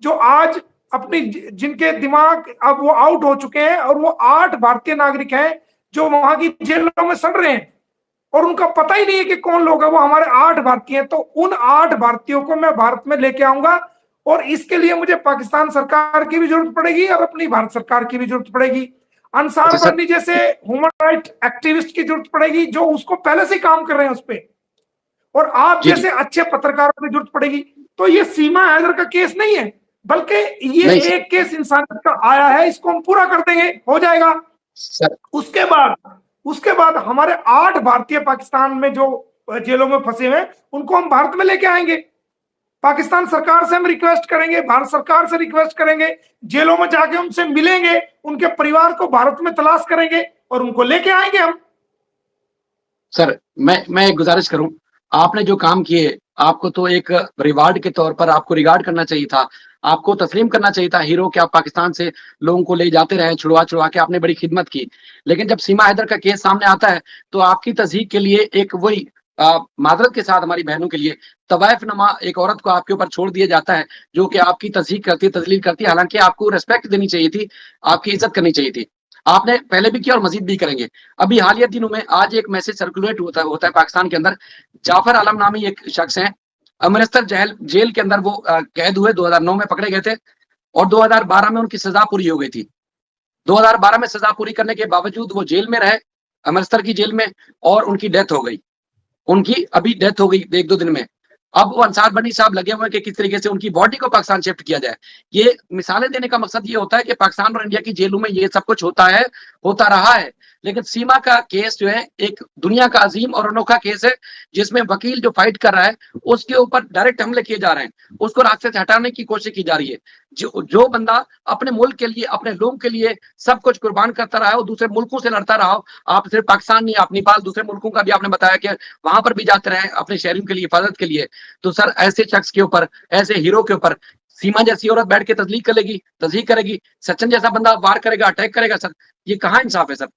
Speaker 2: जो आज अपनी, जिनके दिमाग अब वो आउट हो चुके हैं, और वो 8 भारतीय नागरिक हैं जो वहां की जेलों में सड़ रहे हैं, और उनका पता ही नहीं है कि कौन लोग है। वो हमारे 8 भारतीय हैं। तो उन 8 भारतीयों को मैं भारत में लेके आऊंगा, और इसके लिए मुझे पाकिस्तान सरकार की भी जरूरत पड़ेगी और अपनी भारत सरकार की भी जरूरत पड़ेगी। अंसार
Speaker 1: अच्छा सर,
Speaker 2: बर्नी जैसे ह्यूमन राइट एक्टिविस्ट की जरूरत पड़ेगी, जो उसको पहले से काम कर रहे हैं उस पर, और आप
Speaker 1: जी जी,
Speaker 2: जैसे अच्छे पत्रकारों की जरूरत पड़ेगी। तो ये सीमा हैदर का केस नहीं है, बल्कि ये
Speaker 1: नहीं सर,
Speaker 2: एक केस इंसानियत का आया है, इसको हम पूरा कर देंगे, हो जाएगा।
Speaker 1: सर
Speaker 2: उसके बाद हमारे 8 भारतीय पाकिस्तान में जो जेलों में फंसे हुए हैं, उनको हम भारत में लेके आएंगे। पाकिस्तान सरकार से हम रिक्वेस्ट करेंगे, भारत सरकार से रिक्वेस्ट करेंगे, जेलों में जाके उनसे मिलेंगे, उनके परिवार को भारत में तलाश करेंगे, और उनको लेके आएंगे हम।
Speaker 1: सर, मैं एक गुजारिश करूं, आपने जो काम किए, आपको तो एक रिवार्ड के तौर पर आपको रिगार्ड करना चाहिए था, आपको तस्लीम करना चाहिए था हीरो कि आप पाकिस्तान से लोगों को ले जाते रहे, छुड़वा छुड़वा के आपने बड़ी खिदमत की। लेकिन जब सीमा हैदर का केस सामने आता है, तो आपकी तस्दीक के लिए एक वही माजरत के साथ हमारी बहनों के लिए तवायफ नमा एक औरत को आपके ऊपर छोड़ दिया जाता है, जो कि आपकी तस्दीक करती है, तजलील करती है। हालांकि आपको रिस्पेक्ट देनी चाहिए थी, आपकी इज्जत करनी चाहिए थी। आपने पहले भी किया और मजीद भी करेंगे। अभी हालिया दिनों में आज एक मैसेज सर्कुलेट होता है पाकिस्तान के अंदर, जाफर आलम नामी एक शख्स हैं, अमृतसर जेल के अंदर वो कैद हुए, 2009 में पकड़े गए थे और 2012 में उनकी सजा पूरी हो गई थी। 2012 में सजा पूरी करने के बावजूद वो जेल में रहे, अमृतसर की जेल में, और उनकी डेथ हो गई। उनकी अभी डेथ हो गई 1-2 दिन में। अब वो अंसार बनी साहब लगे हुए हैं कि किस तरीके से उनकी बॉडी को पाकिस्तान शिफ्ट किया जाए। ये मिसालें देने का मकसद ये होता है कि पाकिस्तान और इंडिया की जेलों में ये सब कुछ होता है, होता रहा है। लेकिन सीमा का केस जो है एक दुनिया का अजीम और अनोखा केस है, जिसमें वकील जो फाइट कर रहा है उसके ऊपर डायरेक्ट हमले किए जा रहे हैं, उसको रास्ते से हटाने की कोशिश की जा रही है। जो बंदा अपने मुल्क के लिए, अपने लोगों के लिए सब कुछ कुर्बान करता रहा है, वो दूसरे मुल्कों से लड़ता रहा हो। आप सिर्फ पाकिस्तान नहीं, आप नेपाल, दूसरे मुल्कों का भी आपने बताया कि वहां पर भी जाते रहे अपने शहरियों के लिए, हिफाजत के लिए। तो सर ऐसे शख्स के ऊपर, ऐसे हीरो के ऊपर सीमा जैसी औरत बैठ के तस्दीक करेगी, सचिन जैसा बंदा वार करेगा, अटैक करेगा। सर ये कहाँ इंसाफ है सर?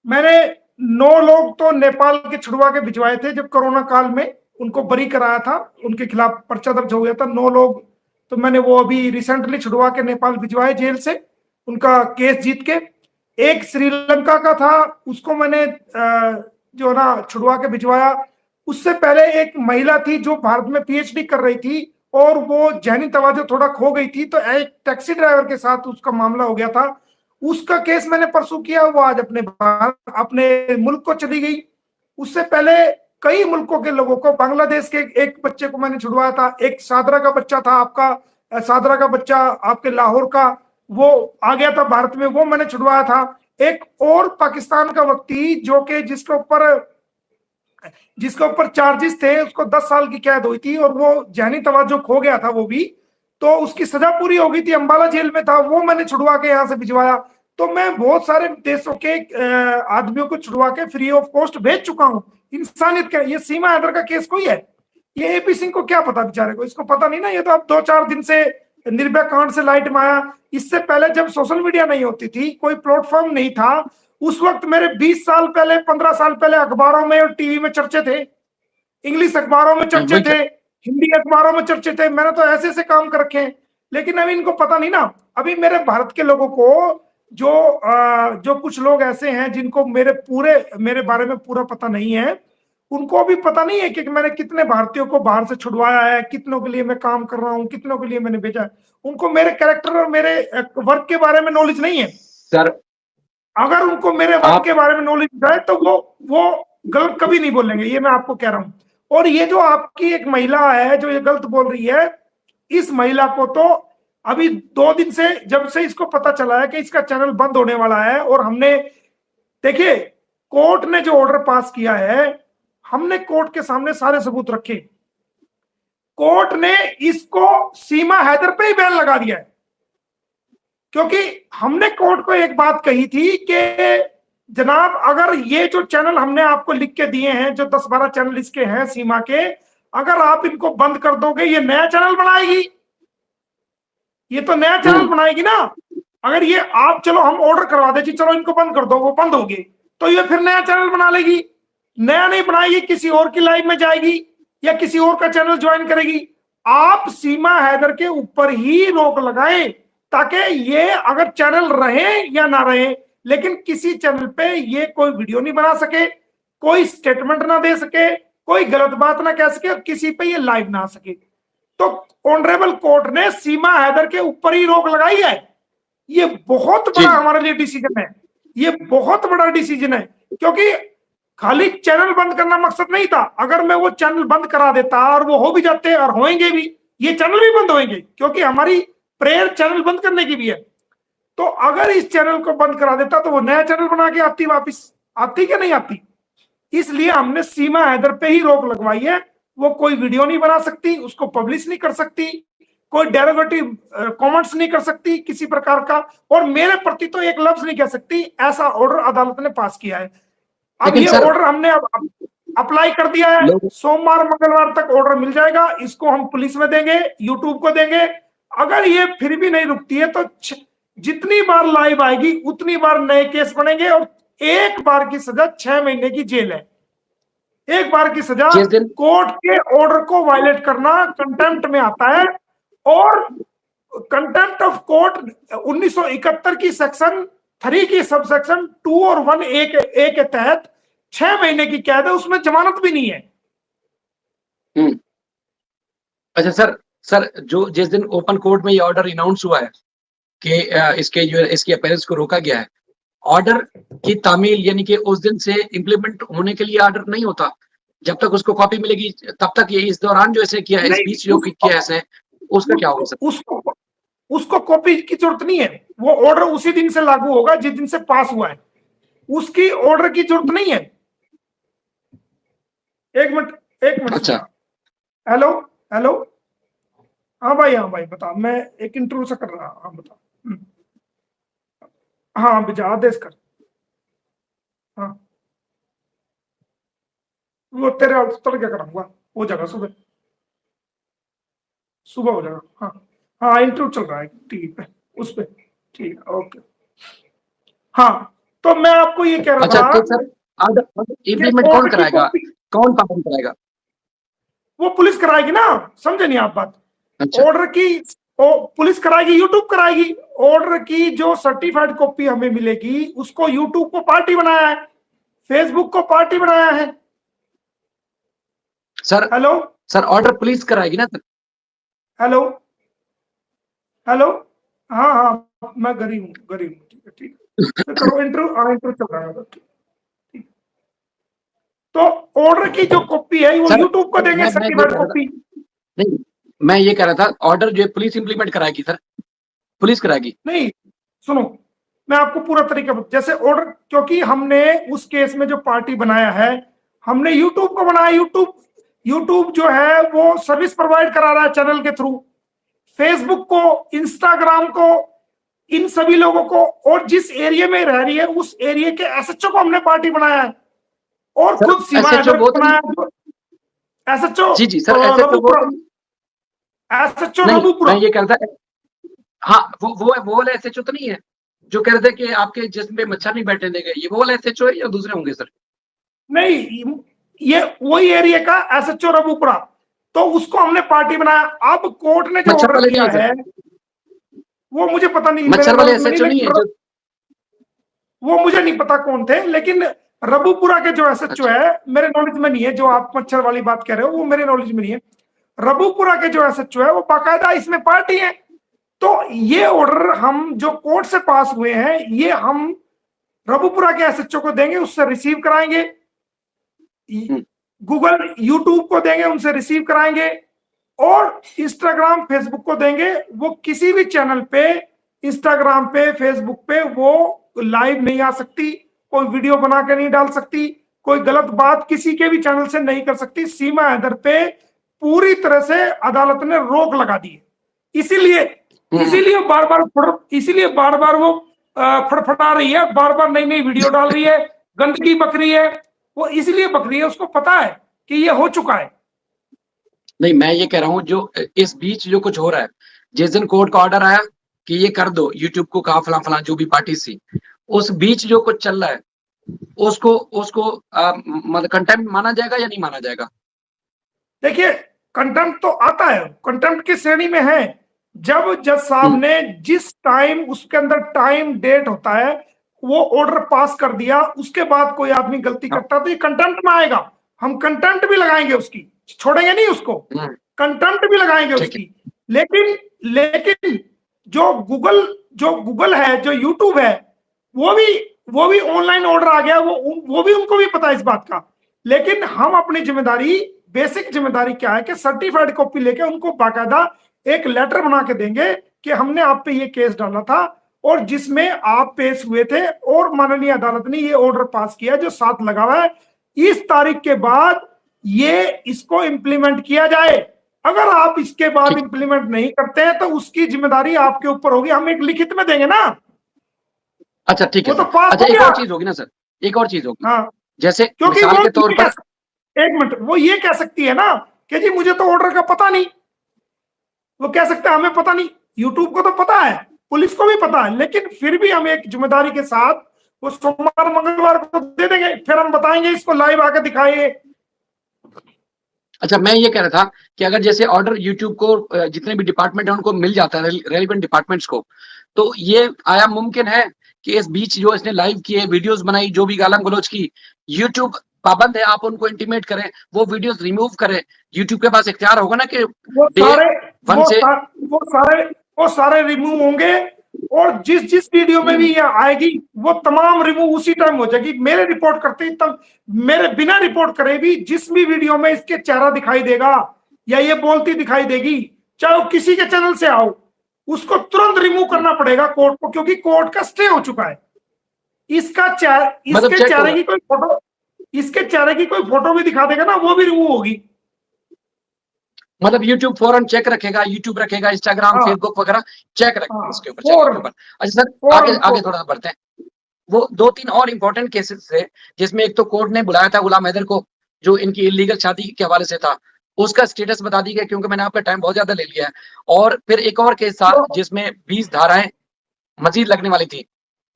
Speaker 2: मैंने 9 लोग तो नेपाल के छुड़वा के भिजवाए थे जब कोरोना काल में उनको बरी कराया था, उनके खिलाफ पर्चा दर्ज हो गया था। 9 लोग तो मैंने वो अभी रिसेंटली छुड़वा के नेपाल भिजवाए जेल से, उनका केस जीत के। एक श्रीलंका का था, उसको मैंने जो ना छुड़वा के भिजवाया। उससे पहले एक महिला थी जो भारत में पीएचडी कर रही थी और वो जहनी तवाज़ुन थोड़ा खो गई थी, तो एक टैक्सी ड्राइवर के साथ उसका मामला हो गया था। उसका केस मैंने परसों किया, वो आज अपने मुल्क को चली गई। उससे पहले कई मुल्कों के लोगों को, बांग्लादेश के एक बच्चे को मैंने छुड़वाया था, एक सादरा का बच्चा था आपका, सादरा का बच्चा आपके लाहौर का, वो आ गया था भारत में, वो मैंने छुड़वाया था। एक और पाकिस्तान का व्यक्ति जो कि जिसके ऊपर चार्जेस थे, उसको 10 साल की कैद हुई थी और वो जहनी तवज्जो खो गया था वो भी, तो उसकी सजा पूरी हो गई थी, अंबाला जेल में था, वो मैंने छुड़वा के यहाँ से भिजवाया। तो मैं बहुत सारे देशों के आदमियों को छुड़वा के फ्री ऑफ कॉस्ट भेज चुका हूँ। इंसानियत का ये सीमा हैदर का केस कोई है? ये एपी सिंह को क्या पता बेचारे को, इसको पता नहीं ना। ये तो अब 2-4 दिन से निर्भया कांड से लाइट में आया। इससे पहले जब सोशल मीडिया नहीं होती थी, कोई प्लेटफॉर्म नहीं था, उस वक्त मेरे 20 साल पहले, 15 साल पहले अखबारों में और टीवी में चर्चे थे, इंग्लिश अखबारों में चर्चे थे, हिंदी अखबारों में चर्चे थे। मैंने तो ऐसे ऐसे काम कर रखे हैं, लेकिन अभी इनको पता नहीं ना। अभी मेरे भारत के लोगों को जो कुछ लोग ऐसे हैं जिनको मेरे बारे में पूरा पता नहीं है, उनको भी पता नहीं है कि मैंने कितने भारतीयों को बाहर से छुड़वाया है, कितनों के लिए मैं काम कर रहा हूँ, कितनों के लिए मैंने भेजा है। उनको मेरे कैरेक्टर और मेरे वर्क के बारे में नॉलेज नहीं है
Speaker 1: सर।
Speaker 2: अगर उनको मेरे वर्क के बारे में नॉलेज है तो वो गलत कभी नहीं बोलेंगे, ये मैं आपको कह रहा हूं। और ये जो आपकी एक महिला है जो ये गलत बोल रही है, इस महिला को तो अभी 2 दिन से, जब से इसको पता चला है कि इसका चैनल बंद होने वाला है, और हमने, देखिए, कोर्ट ने जो ऑर्डर पास किया है, हमने कोर्ट के सामने सारे सबूत रखे। कोर्ट ने इसको सीमा हैदर पे ही बैन लगा दिया है, क्योंकि हमने कोर्ट को एक बात कही थी कि जनाब, अगर ये जो चैनल हमने आपको लिख के दिए हैं, जो 10-12 चैनल इसके हैं सीमा के, अगर आप इनको बंद कर दोगे, ये नया चैनल बनाएगी, ये तो नया चैनल बनाएगी ना। अगर ये आप, चलो हम ऑर्डर करवा दे, चलो इनको बंद कर दो, वो बंद होगी, तो ये फिर नया चैनल बना लेगी। नया नहीं बनाएगी, किसी और की लाइव में जाएगी या किसी और का चैनल ज्वाइन करेगी। आप सीमा हैदर के ऊपर ही रोक लगाए, ताकि ये अगर चैनल रहे या ना रहे, लेकिन किसी चैनल पे ये कोई वीडियो नहीं बना सके, कोई स्टेटमेंट ना दे सके, कोई गलत बात ना कह सके, और किसी पे ये लाइव ना आ सके। तो ऑनरेबल कोर्ट ने सीमा हैदर के ऊपर ही रोक लगाई है। ये बहुत बड़ा हमारे लिए डिसीजन है, ये बहुत बड़ा डिसीजन है, क्योंकि खाली चैनल बंद करना मकसद नहीं था। अगर मैं वो चैनल बंद करा देता, और वो हो भी जाते और होंगे भी, ये चैनल भी बंद होंगे, क्योंकि हमारी प्रेयर चैनल बंद करने की भी है। तो अगर इस चैनल को बंद करा देता तो वो नया चैनल बना के आती, वापस आती क्या नहीं आती। इसलिए हमने सीमा हैदर पे ही रोक लगवाई है। वो कोई वीडियो नहीं बना सकती, उसको पब्लिश नहीं कर सकती, कोई डेरोगेटिव कमेंट्स नहीं कर सकती किसी प्रकार का, और मेरे प्रति तो एक लफ्ज नहीं कह सकती। ऐसा ऑर्डर अदालत ने पास किया है। अब ये ऑर्डर हमने अप्लाई कर दिया है, सोमवार मंगलवार तक ऑर्डर मिल जाएगा। इसको हम पुलिस में देंगे, यूट्यूब को देंगे। अगर ये फिर भी नहीं रुकती है तो जितनी बार लाइव आएगी उतनी बार नए केस बनेंगे, और एक बार की सजा 6 महीने की जेल है। एक बार की सजा कोर्ट के ऑर्डर को वायलेट करना कंटेम्प्ट में आता है। और कंटेम्प्ट ऑफ कोर्ट 1971 की सेक्शन 3 की सब सेक्शन 2 और 1A के तहत 6 महीने की कैद है, उसमें जमानत भी नहीं है।
Speaker 1: अच्छा सर, सर जो जिस दिन ओपन कोर्ट में ये ऑर्डर अनाउंस हुआ है कि इसके जो इसकी अपीयरेंस को रोका गया है, ऑर्डर की तामील यानी कि उस दिन से इम्प्लीमेंट होने के लिए ऑर्डर नहीं होता। जब तक उसको कॉपी मिलेगी तब तक ये इस दौरान जो ऐसे किया है, इस बीच जो किया है ऐसे, उसका क्या होगा सर?
Speaker 2: उसको कॉपी की जरूरत नहीं है, वो ऑर्डर उसी दिन से लागू होगा जिस दिन से पास हुआ है, उसकी ऑर्डर की जरूरत नहीं है। एक मिनट
Speaker 1: अच्छा।
Speaker 2: हेलो हेलो, हाँ भाई बता, मैं एक इंटरव्यू से कर रहा हूँ, हाँ बता। हाँ भेजा, आदेश कर। हाँ वो तेरे तड़ क्या कराऊंगा, हो जाएगा सुबह, सुबह हो जाएगा। हाँ हाँ इंटरव्यू चल रहा है टीवी पे, उस पे, ठीक है ओके। हाँ तो मैं आपको ये कह रहा
Speaker 1: अच्छा
Speaker 2: था
Speaker 1: तो सर ऑर्डर
Speaker 2: कि
Speaker 1: इम्प्लीमेंट कौन
Speaker 2: ऑर्डर की
Speaker 1: कराएगा,
Speaker 2: कॉपी
Speaker 1: कौन पालन कराएगा?
Speaker 2: वो पुलिस कराएगी ना, समझे नहीं आप बात?
Speaker 1: अच्छा
Speaker 2: ऑर्डर की पुलिस कराएगी, यूट्यूब कराएगी। ऑर्डर की जो सर्टिफाइड कॉपी हमें मिलेगी उसको यूट्यूब को पार्टी बनाया है, फेसबुक को पार्टी बनाया है।
Speaker 1: Sir,
Speaker 2: hello
Speaker 1: sir order police कराएगी ना सर?
Speaker 2: हेलो हेलो, हाँ हाँ मैं गरीब हूँ, ठीक है ठीक है, तो करो इंटरव्यू, हाँ इंटरव्यू चल रहा है, ठीक। तो ऑर्डर की जो कॉपी है वो
Speaker 1: सर
Speaker 2: यूट्यूब को देंगे
Speaker 1: मैं ये
Speaker 2: सर्टिफाइड
Speaker 1: कह रहा था,
Speaker 2: कॉपी।
Speaker 1: नहीं मैं ये कह रहा था ऑर्डर जो है पुलिस इंप्लीमेंट कराएगी सर, पुलिस कराएगी।
Speaker 2: नहीं सुनो, मैं आपको पूरा तरीका जैसे ऑर्डर, क्योंकि हमने उस केस में जो पार्टी बनाया है हमने यूट्यूब को बनाया। यूट्यूब जो है वो सर्विस प्रोवाइड करा रहा है चैनल के थ्रू, फेसबुक को, इंस्टाग्राम को, इन सभी लोगों को, और जिस एरिया में रह रही है उस एरिया के एसएचओ को हमने पार्टी बनाया है, और
Speaker 1: सर
Speaker 2: खुद सीमा
Speaker 1: एसएचओ
Speaker 2: हैदर
Speaker 1: वो
Speaker 2: को
Speaker 1: तो
Speaker 2: बनाया।
Speaker 1: नहीं,
Speaker 2: एसएचओ
Speaker 1: जी जी सर एसएचओ वो
Speaker 2: रबुपुरा,
Speaker 1: तो नहीं,
Speaker 2: एसएचओ
Speaker 1: नहीं
Speaker 2: रबुपुरा।
Speaker 1: मैं ये कह रहा था, हाँ वो वाला एसएचओ तो नहीं है जो कह रहे थे कि आपके जिस्म पे मच्छर नहीं बैठने देंगे, ये वो वाला एसएचओ है या दूसरे होंगे सर?
Speaker 2: नहीं, ये वही एरिया का एसएचओ रबुपुरा, तो उसको हमने पार्टी बनाया। अब कोर्ट ने जो
Speaker 1: मच्छर
Speaker 2: ऑर्डर
Speaker 1: वाले नहीं
Speaker 2: दिया
Speaker 1: है सर,
Speaker 2: है वो मुझे पता नहीं, मेरे
Speaker 1: मच्छर वाले
Speaker 2: नॉलेज में नहीं,
Speaker 1: एसएचओ नहीं है
Speaker 2: लेकिन
Speaker 1: जो?
Speaker 2: वो मुझे नहीं पता कौन थे, लेकिन रबुपुरा के जो एसएचओ
Speaker 1: अच्छा
Speaker 2: है मेरे नॉलेज में नहीं है। जो आप मच्छर वाली बात कह रहे हो वो मेरे नॉलेज में नहीं है। रबुपुरा के जो एसएचओ है वो बाकायदा इसमें पार्टी है। तो ये ऑर्डर हम जो कोर्ट से पास हुए हैं ये हम रबुपुरा के एसएचओ को देंगे, उससे रिसीव कराएंगे, गूगल यूट्यूब को देंगे, उनसे रिसीव कराएंगे, और इंस्टाग्राम फेसबुक को देंगे। वो किसी भी चैनल पे, इंस्टाग्राम पे, फेसबुक पे वो लाइव नहीं आ सकती, कोई वीडियो बना के नहीं डाल सकती, कोई गलत बात किसी के भी चैनल से नहीं कर सकती। सीमा हैदर पे पूरी तरह से अदालत ने रोक लगा दी है। इसीलिए इसीलिए बार बार वो फड़फड़ा रही है, बार बार नई नई वीडियो डाल रही है, गंदगी बक रही है। वो इसलिए बक रही है, उसको पता है कि ये हो चुका है।
Speaker 1: नहीं मैं ये कह रहा हूँ जो इस बीच जो कुछ हो रहा है, जिस दिन कोर्ट का ऑर्डर आया कि ये कर दो, यूट्यूब को कहा फला फला जो भी पार्टी थी, उस बीच जो कुछ चल रहा है उसको उसको मतलब कंटेम्प्ट माना जाएगा या नहीं माना जाएगा?
Speaker 2: देखिए कंटेम्प्ट तो आता है, कंटेम्प्ट की श्रेणी में है। जब जज साहब ने जिस टाइम उसके अंदर टाइम डेट होता है वो ऑर्डर पास कर दिया, उसके बाद कोई आदमी गलती
Speaker 1: हाँ,
Speaker 2: करता तो ये कंटेम्प्ट में आएगा। हम कंटेम्प्ट भी लगाएंगे उसकी, छोड़ेंगे नहीं उसको, कंटेम्प्ट भी लगाएंगे
Speaker 1: ठीक है।
Speaker 2: उसकी। लेकिन लेकिन जो गूगल है, जो यूट्यूब है, वो भी ऑनलाइन ऑर्डर आ गया, वो भी उनको भी पता है इस बात का। लेकिन हम अपनी जिम्मेदारी, बेसिक जिम्मेदारी क्या है कि सर्टिफाइड कॉपी लेके उनको बाकायदा एक लेटर बना के देंगे कि हमने आप पे ये केस डाला था और जिसमें आप पेश हुए थे, और माननीय अदालत ने ये ऑर्डर पास किया जो साथ लगा हुआ है, इस तारीख के बाद ये इसको इंप्लीमेंट किया जाए। अगर आप इसके बाद इंप्लीमेंट नहीं करते हैं तो उसकी जिम्मेदारी आपके ऊपर होगी, हम एक लिखित में देंगे ना।
Speaker 1: अच्छा ठीक है
Speaker 2: वो तो
Speaker 1: सर।
Speaker 2: पास
Speaker 1: अच्छा
Speaker 2: हो
Speaker 1: एक
Speaker 2: गया।
Speaker 1: और चीज होगी ना सर, एक और चीज होगी,
Speaker 2: हाँ
Speaker 1: जैसे
Speaker 2: क्योंकि
Speaker 1: मिसाल
Speaker 2: वो
Speaker 1: के तौर पर,
Speaker 2: एक मिनट, वो ये कह सकती है ना कि जी मुझे तो ऑर्डर का पता नहीं, वो कह सकता है हमें पता नहीं। यूट्यूब को तो पता है, पुलिस को भी पता है, लेकिन फिर भी हम एक जिम्मेदारी के साथ वो सोमवार मंगलवार को दे देंगे, फिर हम बताएंगे इसको लाइव आके दिखाइए।
Speaker 1: अच्छा मैं ये कह रहा था कि अगर जैसे ऑर्डर यूट्यूब को जितने भी डिपार्टमेंट है उनको मिल जाता है, रेलिवेंट डिपार्टमेंट्स को, तो ये आया मुमकिन है कि इस बीच जो इसने लाइव किए वीडियोस बनाई, जो भी गालम गलोच की, यूट्यूब पाबंद है, आप उनको इंटीमेट करें, वो वीडियोस रिमूव करें। यूट्यूब के पास इख्तियार होगा ना कि
Speaker 2: वो
Speaker 1: डे
Speaker 2: सारे
Speaker 1: 1 से
Speaker 2: वो सारे वो सारे रिमूव होंगे, और जिस जिस वीडियो में भी ये आएगी वो तमाम रिमूव उसी टाइम हो जाएगी। मेरे रिपोर्ट करते ही तब, मेरे बिना रिपोर्ट करे भी जिस भी वीडियो में इसके चेहरा दिखाई देगा या ये बोलती दिखाई देगी, चाहे वो किसी के चैनल से आओ, उसको तुरंत रिमूव करना पड़ेगा कोर्ट को, क्योंकि कोर्ट का स्टे हो चुका है।
Speaker 1: मतलब
Speaker 2: इसके
Speaker 1: चेक
Speaker 2: चेहरे
Speaker 1: होगा।
Speaker 2: की कोई फोटो, इसके चेहरे की कोई फोटो भी दिखा देगा ना, वो भी रिमूव होगी।
Speaker 1: मतलब यूट्यूब फौरन चेक रखेगा, यूट्यूब रखेगा, इंस्टाग्राम,
Speaker 2: हाँ
Speaker 1: फेसबुक वगैरह चेक रखेगा
Speaker 2: हाँ,
Speaker 1: उसके ऊपर, चैनल के
Speaker 2: फौरन
Speaker 1: ऊपर। अच्छा सर, आगे
Speaker 2: फौरन
Speaker 1: आगे थोड़ा सा बढ़ते हैं। वो 2-3 और इंपॉर्टेंट केसेस थे, जिसमें एक तो कोर्ट ने बुलाया था गुलाम हैदर को, जो इनकी इलीगल शादी के हवाले से था। उसका स्टेटस बता दीजिए, क्योंकि मैंने आपका टाइम बहुत ज्यादा ले लिया है। और फिर एक और केस था
Speaker 2: तो
Speaker 1: जिसमें 20 धाराएं मजीद लगने वाली थी।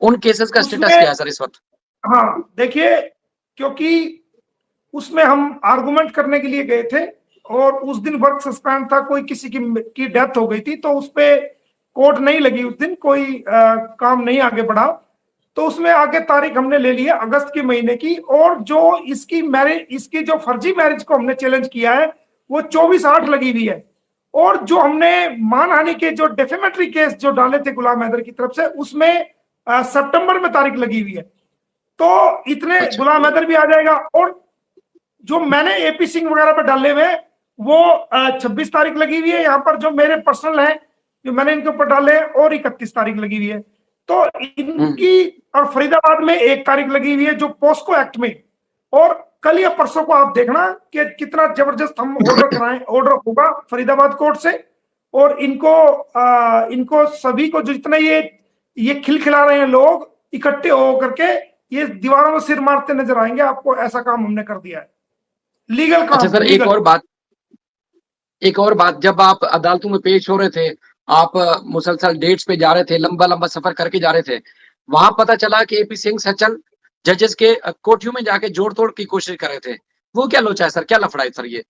Speaker 1: उन केसेस का स्टेटस
Speaker 2: उसमें,
Speaker 1: क्या है सर इस वक्त?
Speaker 2: हाँ देखिए, क्योंकि उसमें हम आर्गुमेंट करने के लिए गए थे और उस दिन वर्क सस्पेंड था, कोई किसी की डेथ हो गई थी, तो उस पे कोर्ट नहीं लगी उस दिन, कोई काम नहीं आगे बढ़ा। तो उसमें आगे तारीख हमने ले ली है अगस्त के महीने की, और जो इसकी जो फर्जी मैरिज को हमने चैलेंज किया है वो 24/8 लगी हुई है। और जो हमने मानहानि के जो डेफेमेटरी केस जो डाले थे गुलाम हैदर की तरफ से, उसमें सितंबर में तारीख लगी हुई है। तो इतने
Speaker 1: अच्छा।
Speaker 2: गुलाम हैदर भी आ जाएगा, और जो मैंने एपी सिंह वगैरह पे डाले हुए वो 26 तारीख लगी हुई है। यहाँ पर जो मेरे पर्सनल है जो मैंने इनके ऊपर डाले हैं, और 31 तारीख लगी हुई है। तो इनकी, और फरीदाबाद में 1 तारीख लगी हुई है जो पोस्को एक्ट में। और कल या परसों को आप देखना कि कितना जबरदस्त हम ऑर्डर होगा फरीदाबाद कोर्ट से। और इनको सभी को, जो जितने ये खिलखिला रहे हैं लोग, इकट्ठे होकर के ये दीवारों में सिर मारते नजर आएंगे आपको। ऐसा काम हमने कर दिया है, लीगल
Speaker 1: अच्छा
Speaker 2: काम,
Speaker 1: सर,
Speaker 2: लीगल।
Speaker 1: एक और बात, जब आप अदालतों में पेश हो रहे थे, आप मुसलसल डेट्स पे जा रहे थे, लंबा लंबा सफर करके जा रहे थे, वहां पता चला कि एपी सिंह सचल जजेस के कोठियों में जाके जोड़ तोड़ की कोशिश कर रहे थे। वो क्या लोचा है सर, क्या लफड़ा है सर ये?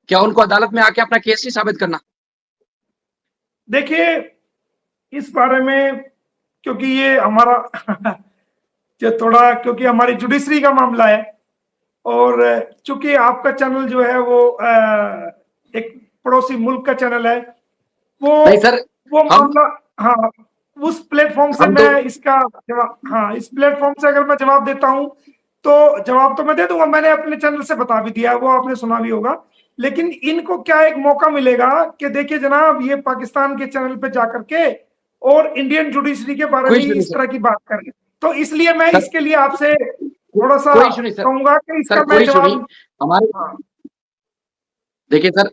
Speaker 1: क्या उनको अदालत में आके अपना केस नहीं साबित करना?
Speaker 2: देखिए, इस बारे में, क्योंकि ये हमारा जो थोड़ा, क्योंकि हमारी जुडिशरी का मामला है, और चूंकि आपका चैनल जो है वो एक पड़ोसी मुल्क का चैनल है, वो
Speaker 1: नहीं सर,
Speaker 2: वो
Speaker 1: हम
Speaker 2: मामला, हाँ, उस प्लेटफॉर्म से
Speaker 1: हम तो
Speaker 2: मैं इसका जवाब, हाँ, इस प्लेटफॉर्म से अगर मैं जवाब देता हूं तो जवाब तो मैं दे दूंगा, मैंने अपने चैनल से बता भी दिया, वो आपने सुना भी होगा। लेकिन इनको क्या एक मौका मिलेगा कि देखिए जनाब, ये पाकिस्तान के चैनल पे जाकर के और इंडियन जुडिशरी के बारे
Speaker 1: कोई
Speaker 2: में
Speaker 1: इशू नहीं
Speaker 2: इस
Speaker 1: सर।
Speaker 2: तरह की बात करें, तो इसलिए मैं
Speaker 1: सर
Speaker 2: इसके लिए आपसे थोड़ा सा
Speaker 1: कोई इशू नहीं सर।
Speaker 2: कहूंगा कि
Speaker 1: सर
Speaker 2: इसका मैं
Speaker 1: कोई इशू नहीं।
Speaker 2: जवाब,
Speaker 1: हमारे
Speaker 2: हाँ,
Speaker 1: देखिए सर,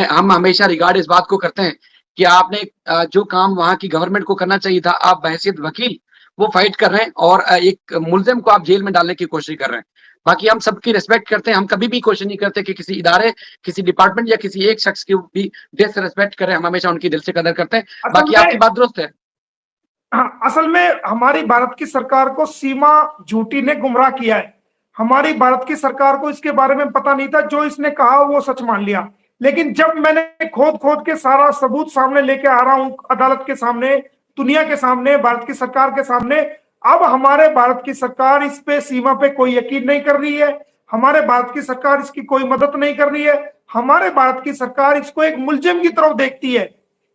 Speaker 1: हम हमेशा रिगार्ड इस बात को करते हैं कि आपने जो काम वहां की गवर्नमेंट को करना चाहिए था, आप बहैसियत वकील वो फाइट कर रहे हैं, और एक मुलजिम को आप जेल में डालने की कोशिश कर रहे हैं। बाकी हम सबकी रिस्पेक्ट करते हैं, हम कभी भी कोशिश नहीं करते कि किसी इदारे, किसी डिपार्टमेंट या किसी एक शख्स की भी डिसरिस्पेक्ट करें। हम हमेशा उनकी दिल से कदर करते हैं।
Speaker 2: असल
Speaker 1: बाकी
Speaker 2: में,
Speaker 1: आपकी बात दुरुस्त है।
Speaker 2: हाँ, असल में हमारी भारत की सरकार को सीमा झूठी ने गुमराह किया है। हमारी भारत की सरकार को इसके बारे में पता नहीं था, जो इसने कहा वो सच मान लिया। लेकिन जब मैंने खोद खोद के सारा सबूत सामने लेके आ रहा हूं, अदालत के सामने, दुनिया के सामने, भारत की सरकार के सामने, अब हमारे भारत की सरकार इस पे, सीमा पे कोई यकीन नहीं कर रही है। हमारे भारत की सरकार इसकी कोई मदद नहीं कर रही है। हमारे भारत की सरकार इसको एक मुलजिम की तरफ देखती है।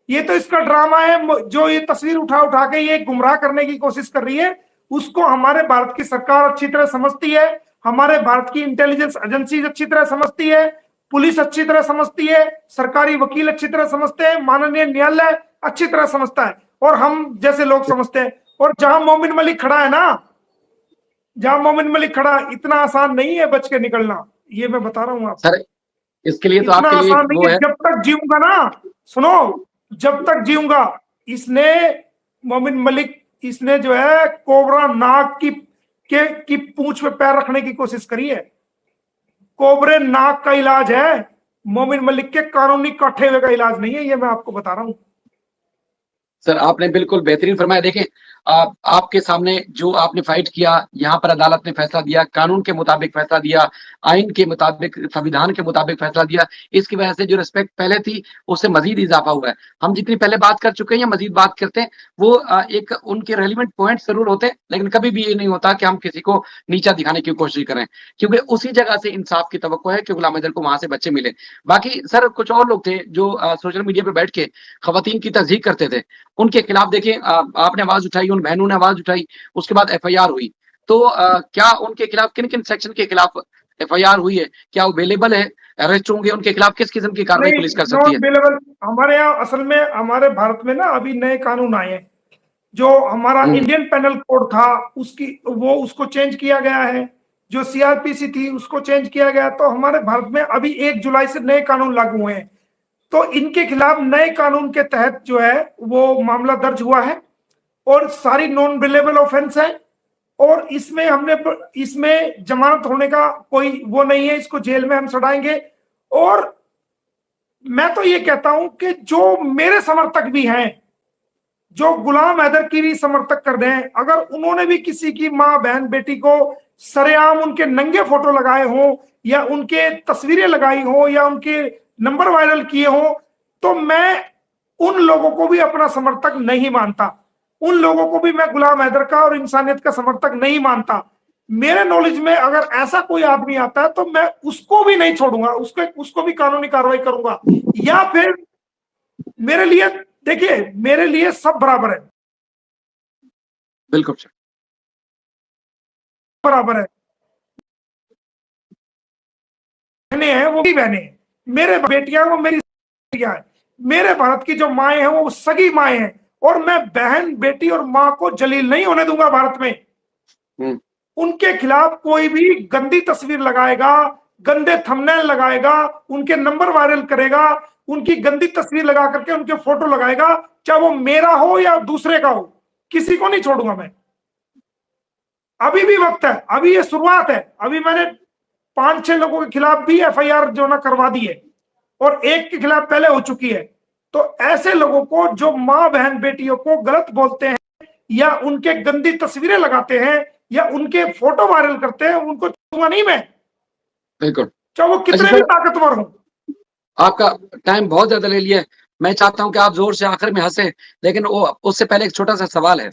Speaker 2: ये तो इसका ड्रामा है, जो ये तस्वीर उठा उठा के ये गुमराह करने की कोशिश कर रही है, उसको हमारे भारत की सरकार अच्छी तरह समझती है। हमारे भारत की इंटेलिजेंस एजेंसी अच्छी तरह समझती है, पुलिस अच्छी तरह समझती है, सरकारी वकील अच्छी तरह समझते हैं, माननीय न्यायालय अच्छी तरह समझता है, और हम जैसे लोग समझते हैं। और जहां मोमिन मलिक खड़ा है ना, जहां मोमिन मलिक खड़ा, इतना आसान नहीं है बच के निकलना, ये मैं बता रहा हूं आपको।
Speaker 1: सर इसके लिए तो
Speaker 2: इतना
Speaker 1: आपके लिए
Speaker 2: आसान नहीं
Speaker 1: वो
Speaker 2: है,
Speaker 1: है।
Speaker 2: जब तक जीऊंगा ना, सुनो, जब तक जीऊंगा, इसने, मोमिन मलिक, इसने जो है कोबरा नाग की पूंछ पे पैर रखने की कोशिश करी है। कोबरे नाग का इलाज है, मोमिन मलिक के कानूनी काठे हुए का इलाज नहीं है, ये मैं आपको बता रहा हूं।
Speaker 1: सर आपने बिल्कुल बेहतरीन फरमाया। देखें, आपके सामने जो आपने फाइट किया, यहाँ पर अदालत ने फैसला दिया, कानून के मुताबिक फैसला दिया, आइन के मुताबिक, संविधान के मुताबिक फैसला दिया। इसकी वजह से जो रिस्पेक्ट पहले थी, उससे मजीद इजाफा हुआ है। हम जितनी पहले बात कर चुके हैं या मजीद बात करते हैं, वो एक उनके रेलिवेंट पॉइंट जरूर होते हैं, लेकिन कभी भी ये नहीं होता कि हम किसी को नीचा दिखाने की कोशिश करें, क्योंकि उसी जगह से इंसाफ की तवक्को है कि गुलाम हैदर को वहां से बच्चे मिले। बाकी सर कुछ और लोग थे जो सोशल मीडिया पे बैठ के खवातीन की तस्दीक करते थे, उनके खिलाफ देखिए आपने आवाज उठाई, उन बहनों ने आवाज उठाई, उसके बाद एफआईआर हुई। तो क्या उनके खिलाफ किन किन सेक्शन के खिलाफ एफआईआर हुई है? क्या अवेलेबल है? अरेस्ट होंगे? उनके खिलाफ किस किस्म की कार्रवाई
Speaker 2: नहीं,
Speaker 1: पुलिस कर सकती
Speaker 2: नॉट
Speaker 1: है?
Speaker 2: अवेलेबल। हमारे यहाँ असल में हमारे भारत में ना अभी नए कानून आए हैं। जो हमारा इंडियन पेनल कोड था उसको चेंज किया गया है। जो सीआरपीसी थी उसको चेंज किया गया। तो हमारे भारत में अभी 1 जुलाई से नए कानून लागू हुए हैं। तो इनके खिलाफ नए कानून के तहत जो है वो मामला दर्ज हुआ है और सारी नॉन बेलेबल ऑफेंस है। और इसमें जमानत होने का कोई वो नहीं है। इसको जेल में हम सड़ाएंगे। और मैं तो ये कहता हूं कि जो मेरे समर्थक भी हैं, जो गुलाम हैदर की भी समर्थक कर रहे हैं, अगर उन्होंने भी किसी की माँ बहन बेटी को सरेआम उनके नंगे फोटो लगाए हो या उनके तस्वीरें लगाई हो या उनके नंबर वायरल किए हो, तो मैं उन लोगों को भी अपना समर्थक नहीं मानता। उन लोगों को भी मैं गुलाम हैदर का और इंसानियत का समर्थक नहीं मानता। मेरे नॉलेज में अगर ऐसा कोई आदमी आता है तो मैं उसको भी नहीं छोड़ूंगा, उसको भी कानूनी कार्रवाई करूंगा। या फिर मेरे लिए, देखिए, मेरे लिए सब बराबर है।
Speaker 1: बिल्कुल सर।
Speaker 2: बराबर है। बहने हैं वो भी बहने हैं, मेरे बेटियां वो मेरी बेटियां हैं। मेरे भारत की जो माएं हैं वो सगी माएं हैं। और मैं बहन बेटी और मां को जलील नहीं होने दूंगा भारत में। उनके खिलाफ कोई भी गंदी तस्वीर लगाएगा, गंदे थंबनेल लगाएगा, उनके नंबर वायरल करेगा, उनकी गंदी तस्वीर लगा करके उनके फोटो लगाएगा, चाहे वो मेरा हो या दूसरे का हो, किसी को नहीं छोड़ूंगा मैं। अभी भी वक्त है, अभी ये शुरुआत है। अभी मैंने 5-6 लोगों के खिलाफ भी एफआईआर जो ना करवा दी है और एक के खिलाफ पहले हो चुकी है। तो ऐसे लोगों को जो मां बहन बेटियों को गलत बोलते हैं या उनके गंदी तस्वीरें लगाते हैं या उनके फोटो वायरल करते हैं, उनको छोड़ूंगा नहीं मैं,
Speaker 1: बिल्कुल।
Speaker 2: चाहे वो कितने भी ताकतवर हो।
Speaker 1: आपका टाइम बहुत ज्यादा ले लिया है। मैं चाहता हूं कि आप जोर से आखिर में हंसे, लेकिन वो उससे पहले एक छोटा सा सवाल है,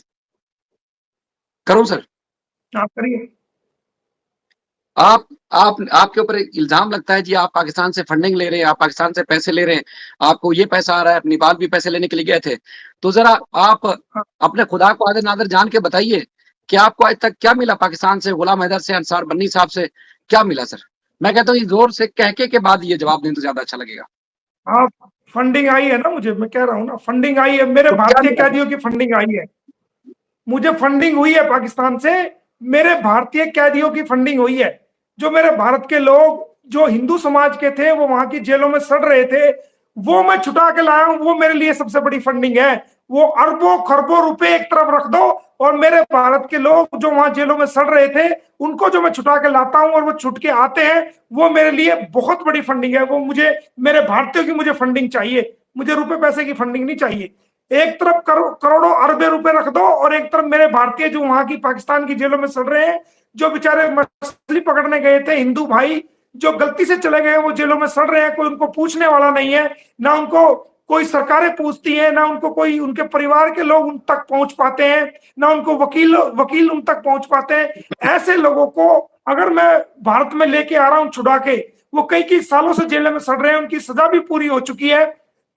Speaker 1: करूं सर?
Speaker 2: आप करिए।
Speaker 1: आपके ऊपर इल्जाम लगता है जी, आप पाकिस्तान से फंडिंग ले रहे हैं, आप पाकिस्तान से पैसे ले रहे हैं, आपको ये पैसा आ रहा है, नेपाल भी पैसे लेने के लिए गए थे। तो जरा आप अपने खुदा को आदर नादर जान के बताइए कि आपको आज तक क्या मिला पाकिस्तान से, गुलाम हैदर से, अंसार बन्नी साहब से क्या मिला सर? मैं कहता हूँ जोर से कह के बाद ये जवाब दें तो ज्यादा अच्छा लगेगा।
Speaker 2: आप, फंडिंग आई है ना, मुझे, मैं कह रहा हूं ना, फंडिंग आई है, मेरे
Speaker 1: तो
Speaker 2: भारतीय कैदियों की फंडिंग आई है। मुझे फंडिंग हुई है पाकिस्तान से, मेरे भारतीय कैदियों की फंडिंग हुई है। जो मेरे भारत के लोग जो हिंदू समाज के थे वो वहां की जेलों में सड़ रहे थे, वो मैं छुटा के लाया हूं। वो मेरे लिए सबसे बड़ी फंडिंग है। वो अरबों खरबों रुपए एक तरफ रख दो और मेरे भारत के लोग जो वहां जेलों में सड़ रहे थे उनको जो मैं छुटा के लाता हूं और वो छुट के आते हैं, वो मेरे लिए बहुत बड़ी फंडिंग है। वो मुझे, मेरे भारतीयों की मुझे फंडिंग चाहिए, मुझे रुपए पैसे की फंडिंग नहीं चाहिए। एक तरफ करोड़ों अरबे रुपए रख दो और एक तरफ मेरे भारतीय जो वहां की पाकिस्तान की जेलों में सड़ रहे हैं, जो बेचारे मछली पकड़ने गए थे हिंदू भाई, जो गलती से चले गए, वो जेलों में सड़ रहे हैं। कोई उनको पूछने वाला नहीं है, ना उनको कोई सरकारें पूछती हैं, ना उनको कोई उनके परिवार के लोग उन तक पहुंच पाते हैं, ना उनको वकील उन तक पहुंच पाते हैं। ऐसे लोगों को अगर मैं भारत में लेके आ रहा हूं छुड़ा के, वो कई सालों से जेल में सड़ रहे हैं, उनकी सजा भी पूरी हो चुकी है,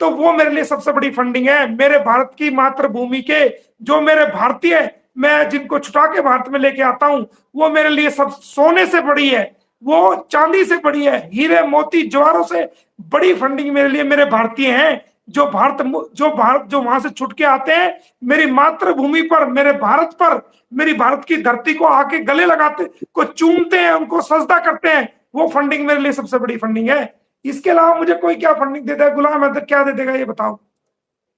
Speaker 2: तो वो मेरे लिए सबसे बड़ी फंडिंग है। मेरे भारत की मातृभूमि के जो मेरे भारतीय, मैं जिनको छुटा के भारत में लेके आता हूं, वो मेरे लिए सब सोने से बड़ी है, वो चांदी से बड़ी है, हीरे मोती जवाहरों से बड़ी फंडिंग मेरे लिए मेरे भारतीय हैं। जो भारत जो वहां से छुट के आते हैं, मेरी मातृभूमि पर, मेरे भारत पर, मेरी भारत की धरती को आके गले लगाते, को चूमते हैं, उनको सजदा करते हैं, वो फंडिंग मेरे लिए सबसे बड़ी फंडिंग है। इसके अलावा मुझे कोई क्या फंडिंग देता है? गुलाम हैदर क्या दे देगा ये बताओ?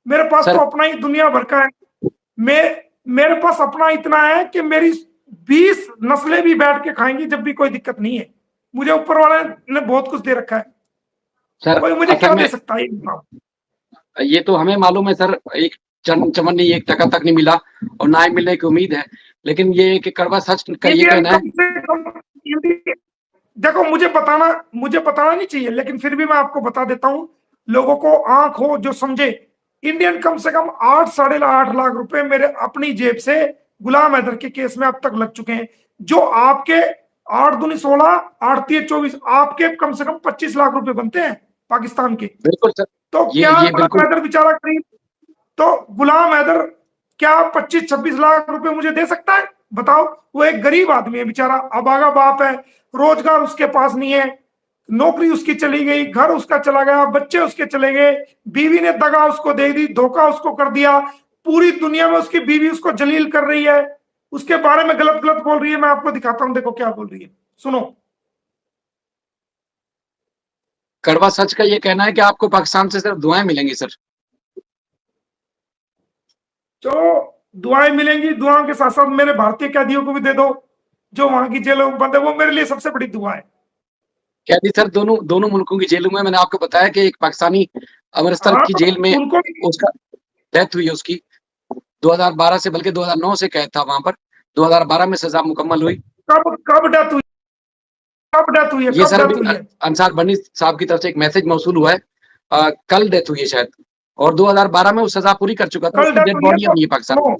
Speaker 2: मेरे पास तो अपना ही दुनिया भर का है। मेरे पास अपना इतना है कि मेरी 20 नस्लें भी बैठ के खाएंगी जब भी, कोई दिक्कत नहीं है। मुझे ऊपर वाले ने बहुत कुछ दे रखा है।
Speaker 1: सर
Speaker 2: कोई मुझे क्या दे सकता है?
Speaker 1: ये तो हमें मालूम है सर। एक चमन नहीं, 1 टका तक नहीं मिला और ना ही मिलने की उम्मीद है। लेकिन ये कि कड़वा सच का ये
Speaker 2: इंडियन
Speaker 1: कहना है।
Speaker 2: कम से कम देखो, मुझे बताना नहीं चाहिए, लेकिन फिर भी मैं आपको बता देता हूं, लोगों को आंख हो जो समझे। इंडियन कम से कम 8 साढ़े 8 लाख रुपए मेरे अपनी जेब से गुलाम हैदर के केस में अब तक लग चुके हैं। जो आपके 8 दूनी 16, 8 तिये 24, आपके कम से कम 25 लाख रुपए बनते हैं पाकिस्तान के।
Speaker 1: बिल्कुल सर,
Speaker 2: तो क्या
Speaker 1: ये
Speaker 2: गुलाम
Speaker 1: बिल्कुल
Speaker 2: हैदर बेचारा करीब, तो गुलाम हैदर क्या 25-26 लाख रुपए मुझे दे सकता है? बताओ। वो एक गरीब आदमी है बेचारा, अभागा बाप है, रोजगार उसके पास नहीं है, नौकरी उसकी चली गई, घर उसका चला गया, बच्चे उसके चले गए, बीवी ने दगा उसको दे दी, धोखा उसको कर दिया, पूरी दुनिया में उसकी बीवी उसको जलील कर रही है, उसके बारे में गलत गलत बोल रही है। मैं आपको दिखाता हूं, देखो क्या बोल रही है, सुनो।
Speaker 1: कड़वा सच का ये कहना है कि आपको पाकिस्तान से सिर्फ दुआएं मिलेंगी सर।
Speaker 2: जो दुआएं मिलेंगी, दुआओं के साथ साथ मेरे भारतीय कैदियों को भी दे दो जो वहां की जेलों में बंद है, वो मेरे लिए सबसे बड़ी दुआ है।
Speaker 1: कैदी सर दोनों मुल्कों की जेलों में। मैंने आपको बताया कि एक पाकिस्तानी अमृतसर
Speaker 2: हाँ,
Speaker 1: की जेल में
Speaker 2: उनको
Speaker 1: उसका डेथ हुई है उसकी, 2012 से, बल्कि 2009 से कैद था वहां पर, 2012 में सजा मुकम्मल हुई।
Speaker 2: कब कब डेथ हुई? कब डेथ हुई है?
Speaker 1: ये
Speaker 2: कब
Speaker 1: सर
Speaker 2: डेथ
Speaker 1: अभी
Speaker 2: हुई है?
Speaker 1: अंसार बनी साहब की तरफ से एक मैसेज मौसूल हुआ है, कल डेथ हुई है शायद, और 2012 में वो सजा पूरी कर चुका था,
Speaker 2: कल
Speaker 1: उसकी
Speaker 2: डेथ
Speaker 1: डेड
Speaker 2: हुई है,
Speaker 1: बॉडी
Speaker 2: तो
Speaker 1: अब नहीं है पाकिस्तान
Speaker 2: नो,
Speaker 1: में।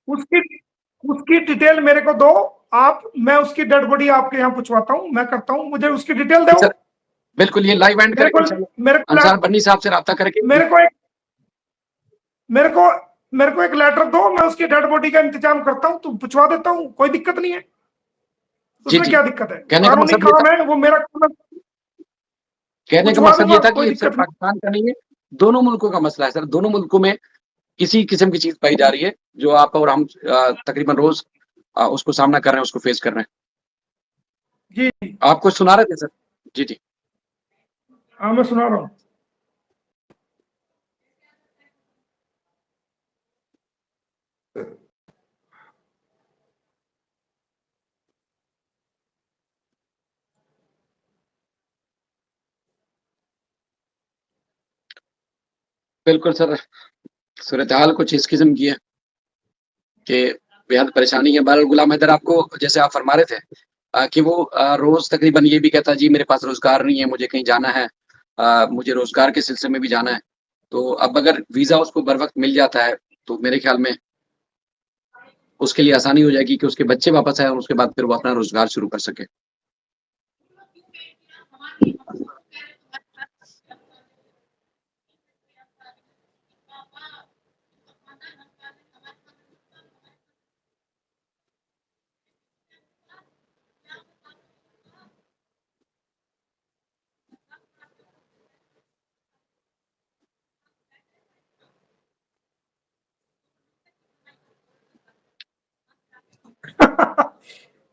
Speaker 2: उसकी उसकी डिटेल मेरे को दो आप, मैं उसकी डेड बॉडी आपके यहाँ पूछवाता हूँ, मैं करता हूँ, मुझे उसकी डिटेल दो।
Speaker 1: सर बिल्कुल, ये लाइव एंड
Speaker 2: मेरे
Speaker 1: करेंगे
Speaker 2: को
Speaker 1: इंशाल्लाह,
Speaker 2: मेरे को
Speaker 1: अंसार बन्नी साहब से राब्ता करके।
Speaker 2: मेरे को एक मेरे को मेरे को एक लेटर दो, मैं उसकी डेड बॉडी का इंतजाम करता हूँ, तो पूछवा देता हूँ, कोई दिक्कत नहीं है।
Speaker 1: जी
Speaker 2: उसमें
Speaker 1: जी,
Speaker 2: क्या दिक्कत है?
Speaker 1: कहने का
Speaker 2: कानूनी
Speaker 1: मकसद ये था,
Speaker 2: काम है, वो मेरा काम है,
Speaker 1: कहने का
Speaker 2: पूछवा
Speaker 1: मकसद ये
Speaker 2: दूंगा,
Speaker 1: था कि
Speaker 2: कोई
Speaker 1: ये सिर्फ
Speaker 2: दिक्कत नहीं।
Speaker 1: पाकिस्तान का नहीं है, दोनों मुल्कों का मसला है सर। दोनों मुल्कों में किसी किस्म की चीज पाई जा रही है जो आप और हम तकरीबन रोज उसको सामना कर रहे हैं, उसको फेस कर रहे हैं।
Speaker 2: जी,
Speaker 1: आप कुछ सुना रहे थे सर? जी जी।
Speaker 2: हाँ मैं सुना रहा हूँ।
Speaker 1: बिल्कुल सर, सूरत हाल कुछ इस किस्म की है कि बेहद परेशानी है। बहरहाल गुलाम हैदर आपको, जैसे आप फरमा रहे थे कि वो रोज तकरीबन ये भी कहता जी मेरे पास रोजगार नहीं है, मुझे कहीं जाना है, मुझे रोजगार के सिलसिले में भी जाना है। तो अब अगर वीजा उसको बर वक्त मिल जाता है तो मेरे ख्याल में उसके लिए आसानी हो जाएगी कि उसके बच्चे वापस आए और उसके बाद फिर वो अपना रोजगार शुरू कर सके।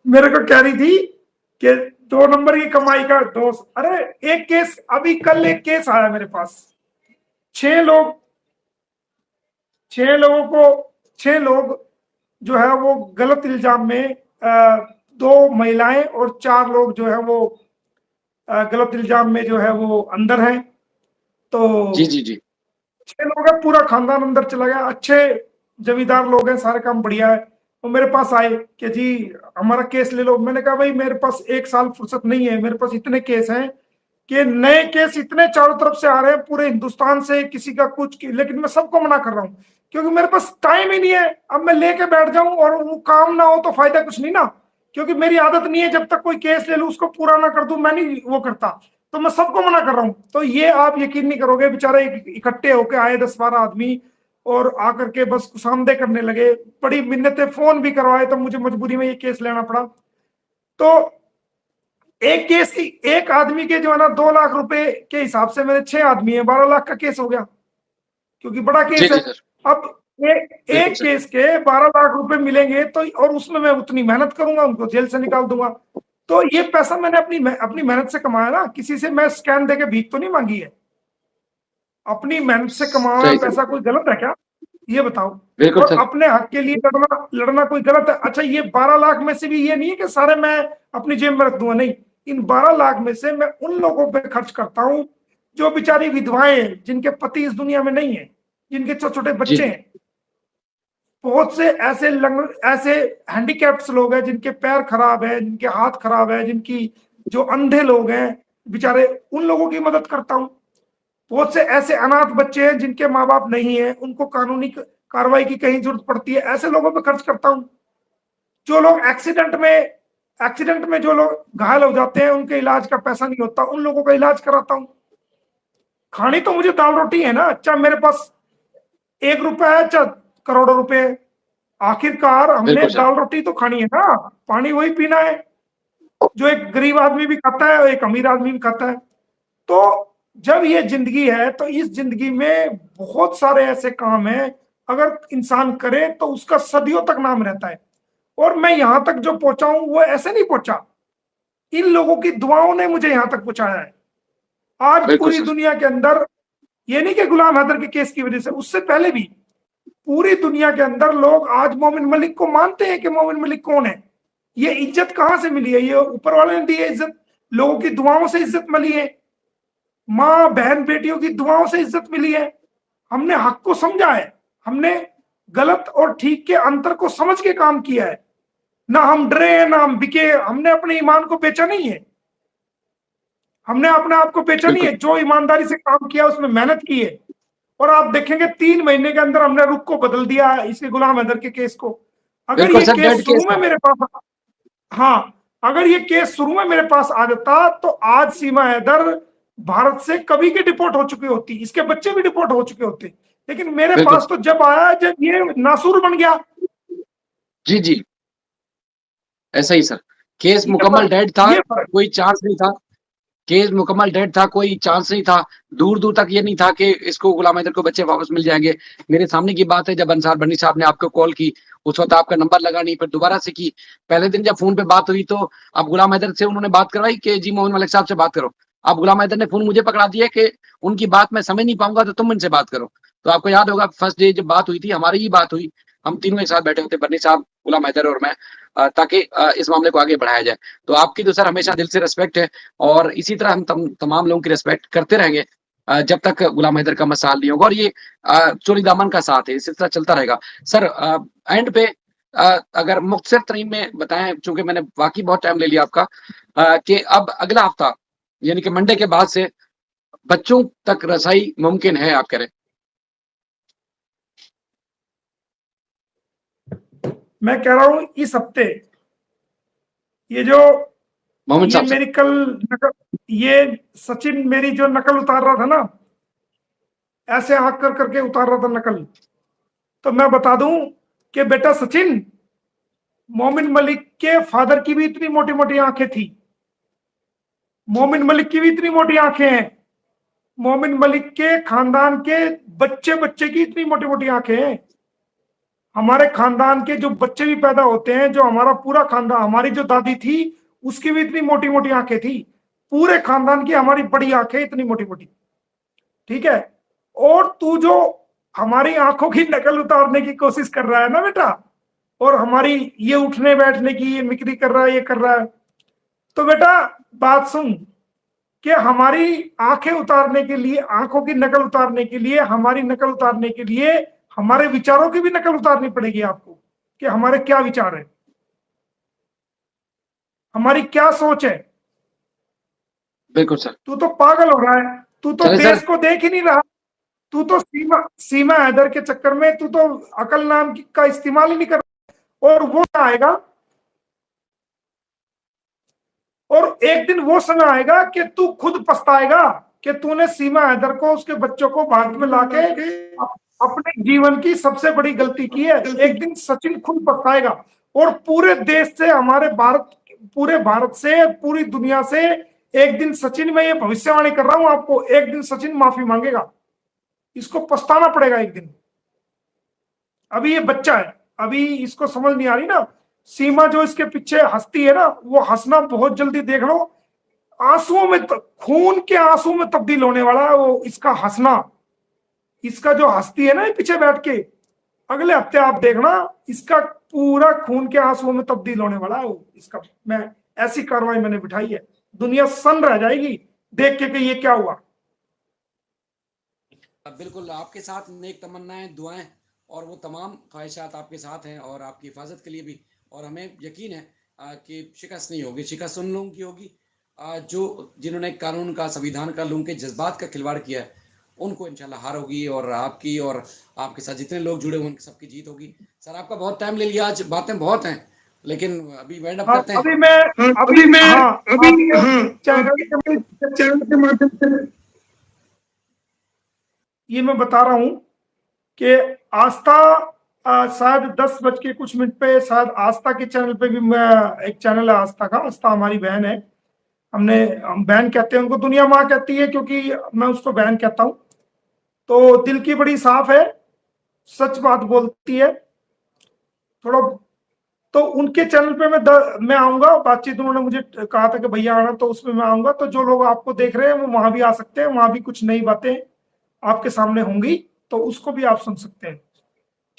Speaker 2: मेरे को कह रही थी कि 2 नंबर की कमाई का दोस्त। अरे एक केस, अभी कल एक केस आया मेरे पास, 6 लोग, 6 लोगों को, 6 लोग जो है वो गलत इल्जाम में, 2 महिलाएं और 4 लोग जो है वो गलत इल्जाम में जो है वो अंदर हैं। तो
Speaker 1: जी जी जी।
Speaker 2: 6 लोग हैं, पूरा खानदान अंदर चला गया, अच्छे जमींदार लोग हैं, सारे काम बढ़िया है। वो मेरे पास आए कि जी हमारा केस ले लो। मैंने कहा भाई मेरे पास 1 साल फुर्सत नहीं है, मेरे पास इतने केस हैं कि नए केस इतने चारों तरफ से आ रहे हैं, पूरे हिंदुस्तान से, किसी का कुछ, लेकिन मैं सबको मना कर रहा हूँ क्योंकि मेरे पास टाइम ही नहीं है। अब मैं लेके बैठ जाऊं और वो काम ना हो तो फायदा कुछ नहीं ना, क्योंकि मेरी आदत नहीं है जब तक कोई केस ले लूं उसको पूरा ना कर दूं, मैं नहीं वो करता। तो मैं सबको मना कर रहा हूं। तो ये आप यकीन नहीं करोगे, बेचारे इकट्ठे होके आए 10-12 आदमी और आकर के बस कुशामदे करने लगे, बड़ी मिन्नतें, फोन भी करवाए, तो मुझे मजबूरी में ये केस लेना पड़ा। तो एक केस की, एक आदमी के जो है ना 2 लाख रुपए के हिसाब से मेरे 6 आदमी है, 12 लाख का केस हो गया, क्योंकि बड़ा
Speaker 1: जी
Speaker 2: केस है।
Speaker 1: जी सर।
Speaker 2: अब
Speaker 1: बिल्कुल
Speaker 2: एक
Speaker 1: सर।
Speaker 2: केस के 12 लाख रुपए मिलेंगे तो, और उसमें मैं उतनी मेहनत करूंगा, उनको जेल से निकाल दूंगा। तो ये पैसा मैंने अपनी मेहनत से कमाया ना, किसी से मैं स्कैम देके भीख तो नहीं मांगी है। अपनी मेहनत से कमाया हुआ
Speaker 1: सही सर।
Speaker 2: पैसा कोई गलत है क्या? ये बताओ।
Speaker 1: बिल्कुल
Speaker 2: और
Speaker 1: सर।
Speaker 2: अपने हक के लिए लड़ना लड़ना कोई गलत है? अच्छा, ये 12 लाख में से भी ये नहीं है कि सारे मैं अपनी जेब में रख दूंगा, नहीं। इन 12 लाख में से मैं उन लोगों पे खर्च करता हूं जो बेचारी विधवाएं हैं, जिनके पति इस दुनिया में नहीं है, जिनके छोटे छोटे
Speaker 1: जी
Speaker 2: बच्चे हैं। बहुत से ऐसे हैंडीकैप्स लोग हैं, जिनके पैर खराब है, जिनके हाथ खराब है, जिनकी जो अंधे लोग हैं बेचारे, उन लोगों की मदद करता हूँ। बहुत से ऐसे अनाथ बच्चे हैं जिनके माँ बाप नहीं है, उनको कानूनी कार्रवाई की कहीं जरूरत पड़ती है, ऐसे लोगों पर खर्च करता हूँ। जो लोग एक्सीडेंट में जो लोग घायल हो जाते हैं, उनके इलाज का पैसा नहीं होता, उन लोगों का इलाज कराता हूँ। खानी तो मुझे दाल रोटी है ना, चाहे मेरे पास 1 रुपया है चाहे करोड़ों रुपए, आखिरकार हमने
Speaker 1: बिल्कुल सर।
Speaker 2: दाल रोटी तो खानी है ना, पानी वही पीना है जो एक गरीब आदमी भी खाता है और एक अमीर आदमी भी खाता है। तो जब ये जिंदगी है तो इस जिंदगी में बहुत सारे ऐसे काम हैं, अगर इंसान करे तो उसका सदियों तक नाम रहता है। और मैं यहां तक जो पहुंचा हूं वो ऐसे नहीं पहुंचा, इन लोगों की दुआओं ने मुझे यहां तक पहुंचाया है। आज
Speaker 1: बिल्कुल
Speaker 2: पूरी
Speaker 1: सर।
Speaker 2: दुनिया के अंदर, ये नहीं कि गुलाम हैदर के केस की वजह से, उससे पहले भी पूरी दुनिया के अंदर लोग आज मोमिन मलिक को मानते हैं कि मोमिन मलिक कौन है। ये इज्जत कहां से मिली है? ये ऊपर वाले ने दी है इज्जत, लोगों की दुआओं से इज्जत मिली है, माँ बहन बेटियों की दुआओं से इज्जत मिली है। हमने हक को समझा है, हमने गलत और ठीक के अंतर को समझ के काम किया है। ना हम डरे हैं, ना हम बिके, हमने अपने ईमान को बेचा नहीं है, हमने अपने आप को बेचा नहीं
Speaker 1: बिल्कुल
Speaker 2: है। जो ईमानदारी से काम किया, उसमें मेहनत की है। और आप देखेंगे 3 महीने के अंदर हमने रुख को बदल दिया इसके गुलाम हैदर के केस को। अगर
Speaker 1: बिल्कुल
Speaker 2: ये
Speaker 1: सर,
Speaker 2: केस
Speaker 1: डेड
Speaker 2: शुरू
Speaker 1: केस
Speaker 2: में
Speaker 1: था।
Speaker 2: मेरे पास, हाँ, अगर ये केस शुरू में मेरे पास आ जाता तो आज सीमा हैदर भारत से कभी के डिपोर्ट हो चुकी होती, इसके बच्चे भी डिपोर्ट हो चुके होते। लेकिन मेरे
Speaker 1: बिल्कुल
Speaker 2: पास तो जब आया जब ये नासूर बन गया।
Speaker 1: जी जी, ऐसा ही सर। केस
Speaker 2: ये
Speaker 1: मुकम्मल
Speaker 2: फर्क,
Speaker 1: डेड था,
Speaker 2: ये फर्क।
Speaker 1: कोई चांस नहीं था। केस मुकम्मल डेड था, कोई चांस नहीं था। दूर दूर तक ये नहीं था कि इसको गुलाम हैदर को बच्चे वापस मिल जाएंगे। मेरे सामने की बात है, जब अंसार बनी साहब ने आपको कॉल की, उस वक्त आपका नंबर लगा नहीं, फिर दोबारा से की। पहले दिन जब फोन पे बात हुई तो अब गुलाम हैदर से उन्होंने बात करवाई कि जी मोहन मलिक साहब से बात करो। अब गुलाम हैदर ने फोन मुझे पकड़ा दिया कि उनकी बात मैं समझ नहीं पाऊंगा, तो तुम उनसे बात करो। तो आपको याद होगा, फर्स्ट डे जब बात हुई थी, हमारी ही बात हुई, हम तीनों एक साथ बैठे होते, बन्नी साहब, गुलाम हैदर और मैं, ताकि इस मामले को आगे बढ़ाया जाए। तो आपकी तो सर हमेशा दिल से रिस्पेक्ट है, और इसी तरह हम तमाम लोगों की रिस्पेक्ट करते रहेंगे जब तक गुलाम हैदर का मसाल नहीं होगा। और ये चोरी दामन का साथ है, इसी तरह चलता रहेगा। सर एंड पे अगर मुख्तसर तरीन में बताएं, चूंकि मैंने वाकई बहुत टाइम ले लिया आपका, कि अब अगला हफ्ता यानी कि मंडे के बाद से बच्चों तक रसाई मुमकिन है, आप कह रहे हैं?
Speaker 2: मैं कह रहा हूं इस हफ्ते, ये जो
Speaker 1: मोहम्मद
Speaker 2: ये
Speaker 1: साहब से।
Speaker 2: मेरी कल नकल, ये सचिन मेरी जो नकल उतार रहा था ना, ऐसे आंख कर करके उतार रहा था नकल, तो मैं बता दूं कि बेटा सचिन, मोमिन मलिक के फादर की भी इतनी मोटी मोटी आंखें थी, मोमिन मलिक की भी इतनी मोटी आंखें हैं, मोमिन मलिक के खानदान के बच्चे बच्चे की इतनी मोटी मोटी आंखें हैं। हमारे खानदान के जो बच्चे भी पैदा होते हैं, जो हमारा पूरा खानदान, हमारी जो दादी थी उसकी भी इतनी मोटी मोटी आंखें थी, पूरे खानदान की हमारी बड़ी आंखें इतनी मोटी मोटी, ठीक है। और तू जो हमारी आंखों की नकल उतारने की कोशिश कर रहा है ना बेटा, और हमारी ये उठने बैठने की ये मिक्री कर रहा है, ये कर रहा है, तो बेटा बात सुन, कि हमारी आंखें उतारने के लिए, आंखों की नकल उतारने के लिए, हमारी नकल उतारने के लिए हमारे विचारों की भी नकल उतारनी पड़ेगी आपको, कि हमारे क्या विचार है, हमारी क्या सोच है।
Speaker 1: बिल्कुल सर।
Speaker 2: तू तो पागल हो रहा है, तू तो
Speaker 1: चले सर।
Speaker 2: देश को देख ही नहीं रहा, तू तो सीमा सीमा हैदर के चक्कर में तू तो अकल नाम का इस्तेमाल ही नहीं कर रहा। और वो आएगा, और एक दिन वो समय आएगा कि तू खुद पछताएगा कि तूने सीमा हैदर को, उसके बच्चों को भारत में लाके अपने जीवन की सबसे बड़ी गलती की है। एक दिन सचिन खुद पछताएगा, और पूरे देश से, हमारे भारत, पूरे भारत से, पूरी दुनिया से एक दिन सचिन, मैं ये भविष्यवाणी कर रहा हूं आपको, एक दिन सचिन माफी मांगेगा, इसको पछताना पड़ेगा एक दिन। अभी ये बच्चा है, अभी इसको समझ नहीं आ रही ना। सीमा जो इसके पीछे हंसती है ना, वो हंसना बहुत जल्दी देख लो आंसुओं में, खून के आंसू में तब्दील होने वाला है वो इसका हंसना। इसका जो हंसती है ना पीछे बैठ के, अगले हफ्ते आप देखना, इसका पूरा खून के आंसुओं में तब्दील होने वाला है वो इसका। मैं ऐसी कार्रवाई मैंने बिठाई है, दुनिया सन रह जाएगी देख के कि ये क्या हुआ।
Speaker 1: बिल्कुल आपके साथ नेक तमन्नाएं, दुआएं और वो तमाम ख्वाहिशात आपके साथ हैं और आपकी हिफाजत के लिए भी, और हमें यकीन है कि शिकस्त नहीं होगी। शिकस्त उन लोगों की होगी जो जिन्होंने कानून का, संविधान का, लोगों के जज्बात का खिलवाड़ किया है, उनको इंशाल्लाह हार होगी, और आपके साथ जितने लोग जुड़े हुए हैं सबकी जीत होगी। सर आपका बहुत टाइम ले लिया, आज बातें बहुत हैं, लेकिन अभी वाइंड अप करते हैं।
Speaker 2: अभी मैं चैनल के माध्यम से ये मैं बता रहा हूँ कि आस्था शायद 10 बज के कुछ मिनट पे शायद आस्था के चैनल पे भी, मैं एक चैनल है आस्था का, आस्था हमारी बहन है, हम बहन कहते हैं उनको, दुनिया माँ कहती है क्योंकि मैं उसको बहन कहता हूँ। तो दिल की बड़ी साफ है, सच बात बोलती है थोड़ा। तो उनके चैनल पे मैं आऊंगा, बातचीत उन्होंने मुझे कहा था कि भैया आना, तो उसमें मैं आऊंगा। तो जो लोग आपको देख रहे हैं वो वहां भी आ सकते हैं, वहां भी कुछ नई बातें आपके सामने होंगी, तो उसको भी आप सुन सकते हैं।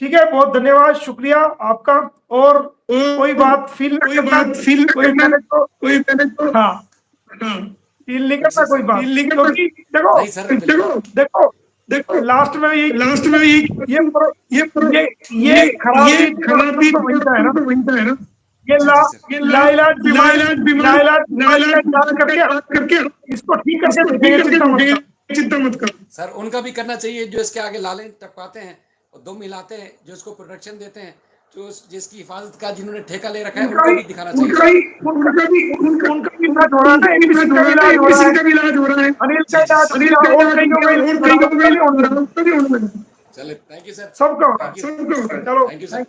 Speaker 2: ठीक है, बहुत धन्यवाद, शुक्रिया आपका। और कोई बात फील हाँ फील नहीं करना कोई बात, क्योंकि देखो लास्ट में ये खराब चीज बनता है ना, ये लाइलाज करके इसको ठीक करके चिंता मत करो।
Speaker 1: सर उनका भी करना चाहिए, जो इसके आगे लालें टपकाते हैं और दम मिलाते हैं, जो इसको प्रोटेक्शन देते हैं, जो जिसकी हिफाजत का जिन्होंने ठेका ले रखा है, उनको भी दिखाना चाहिए।
Speaker 2: उनका भी इलाज हो रहा है, किसी का भी इलाज हो रहा है, अनिल का इलाज और कहीं
Speaker 1: चले, थैंक यू सर,
Speaker 2: सबका।
Speaker 1: चलो
Speaker 2: थैंक यू सर।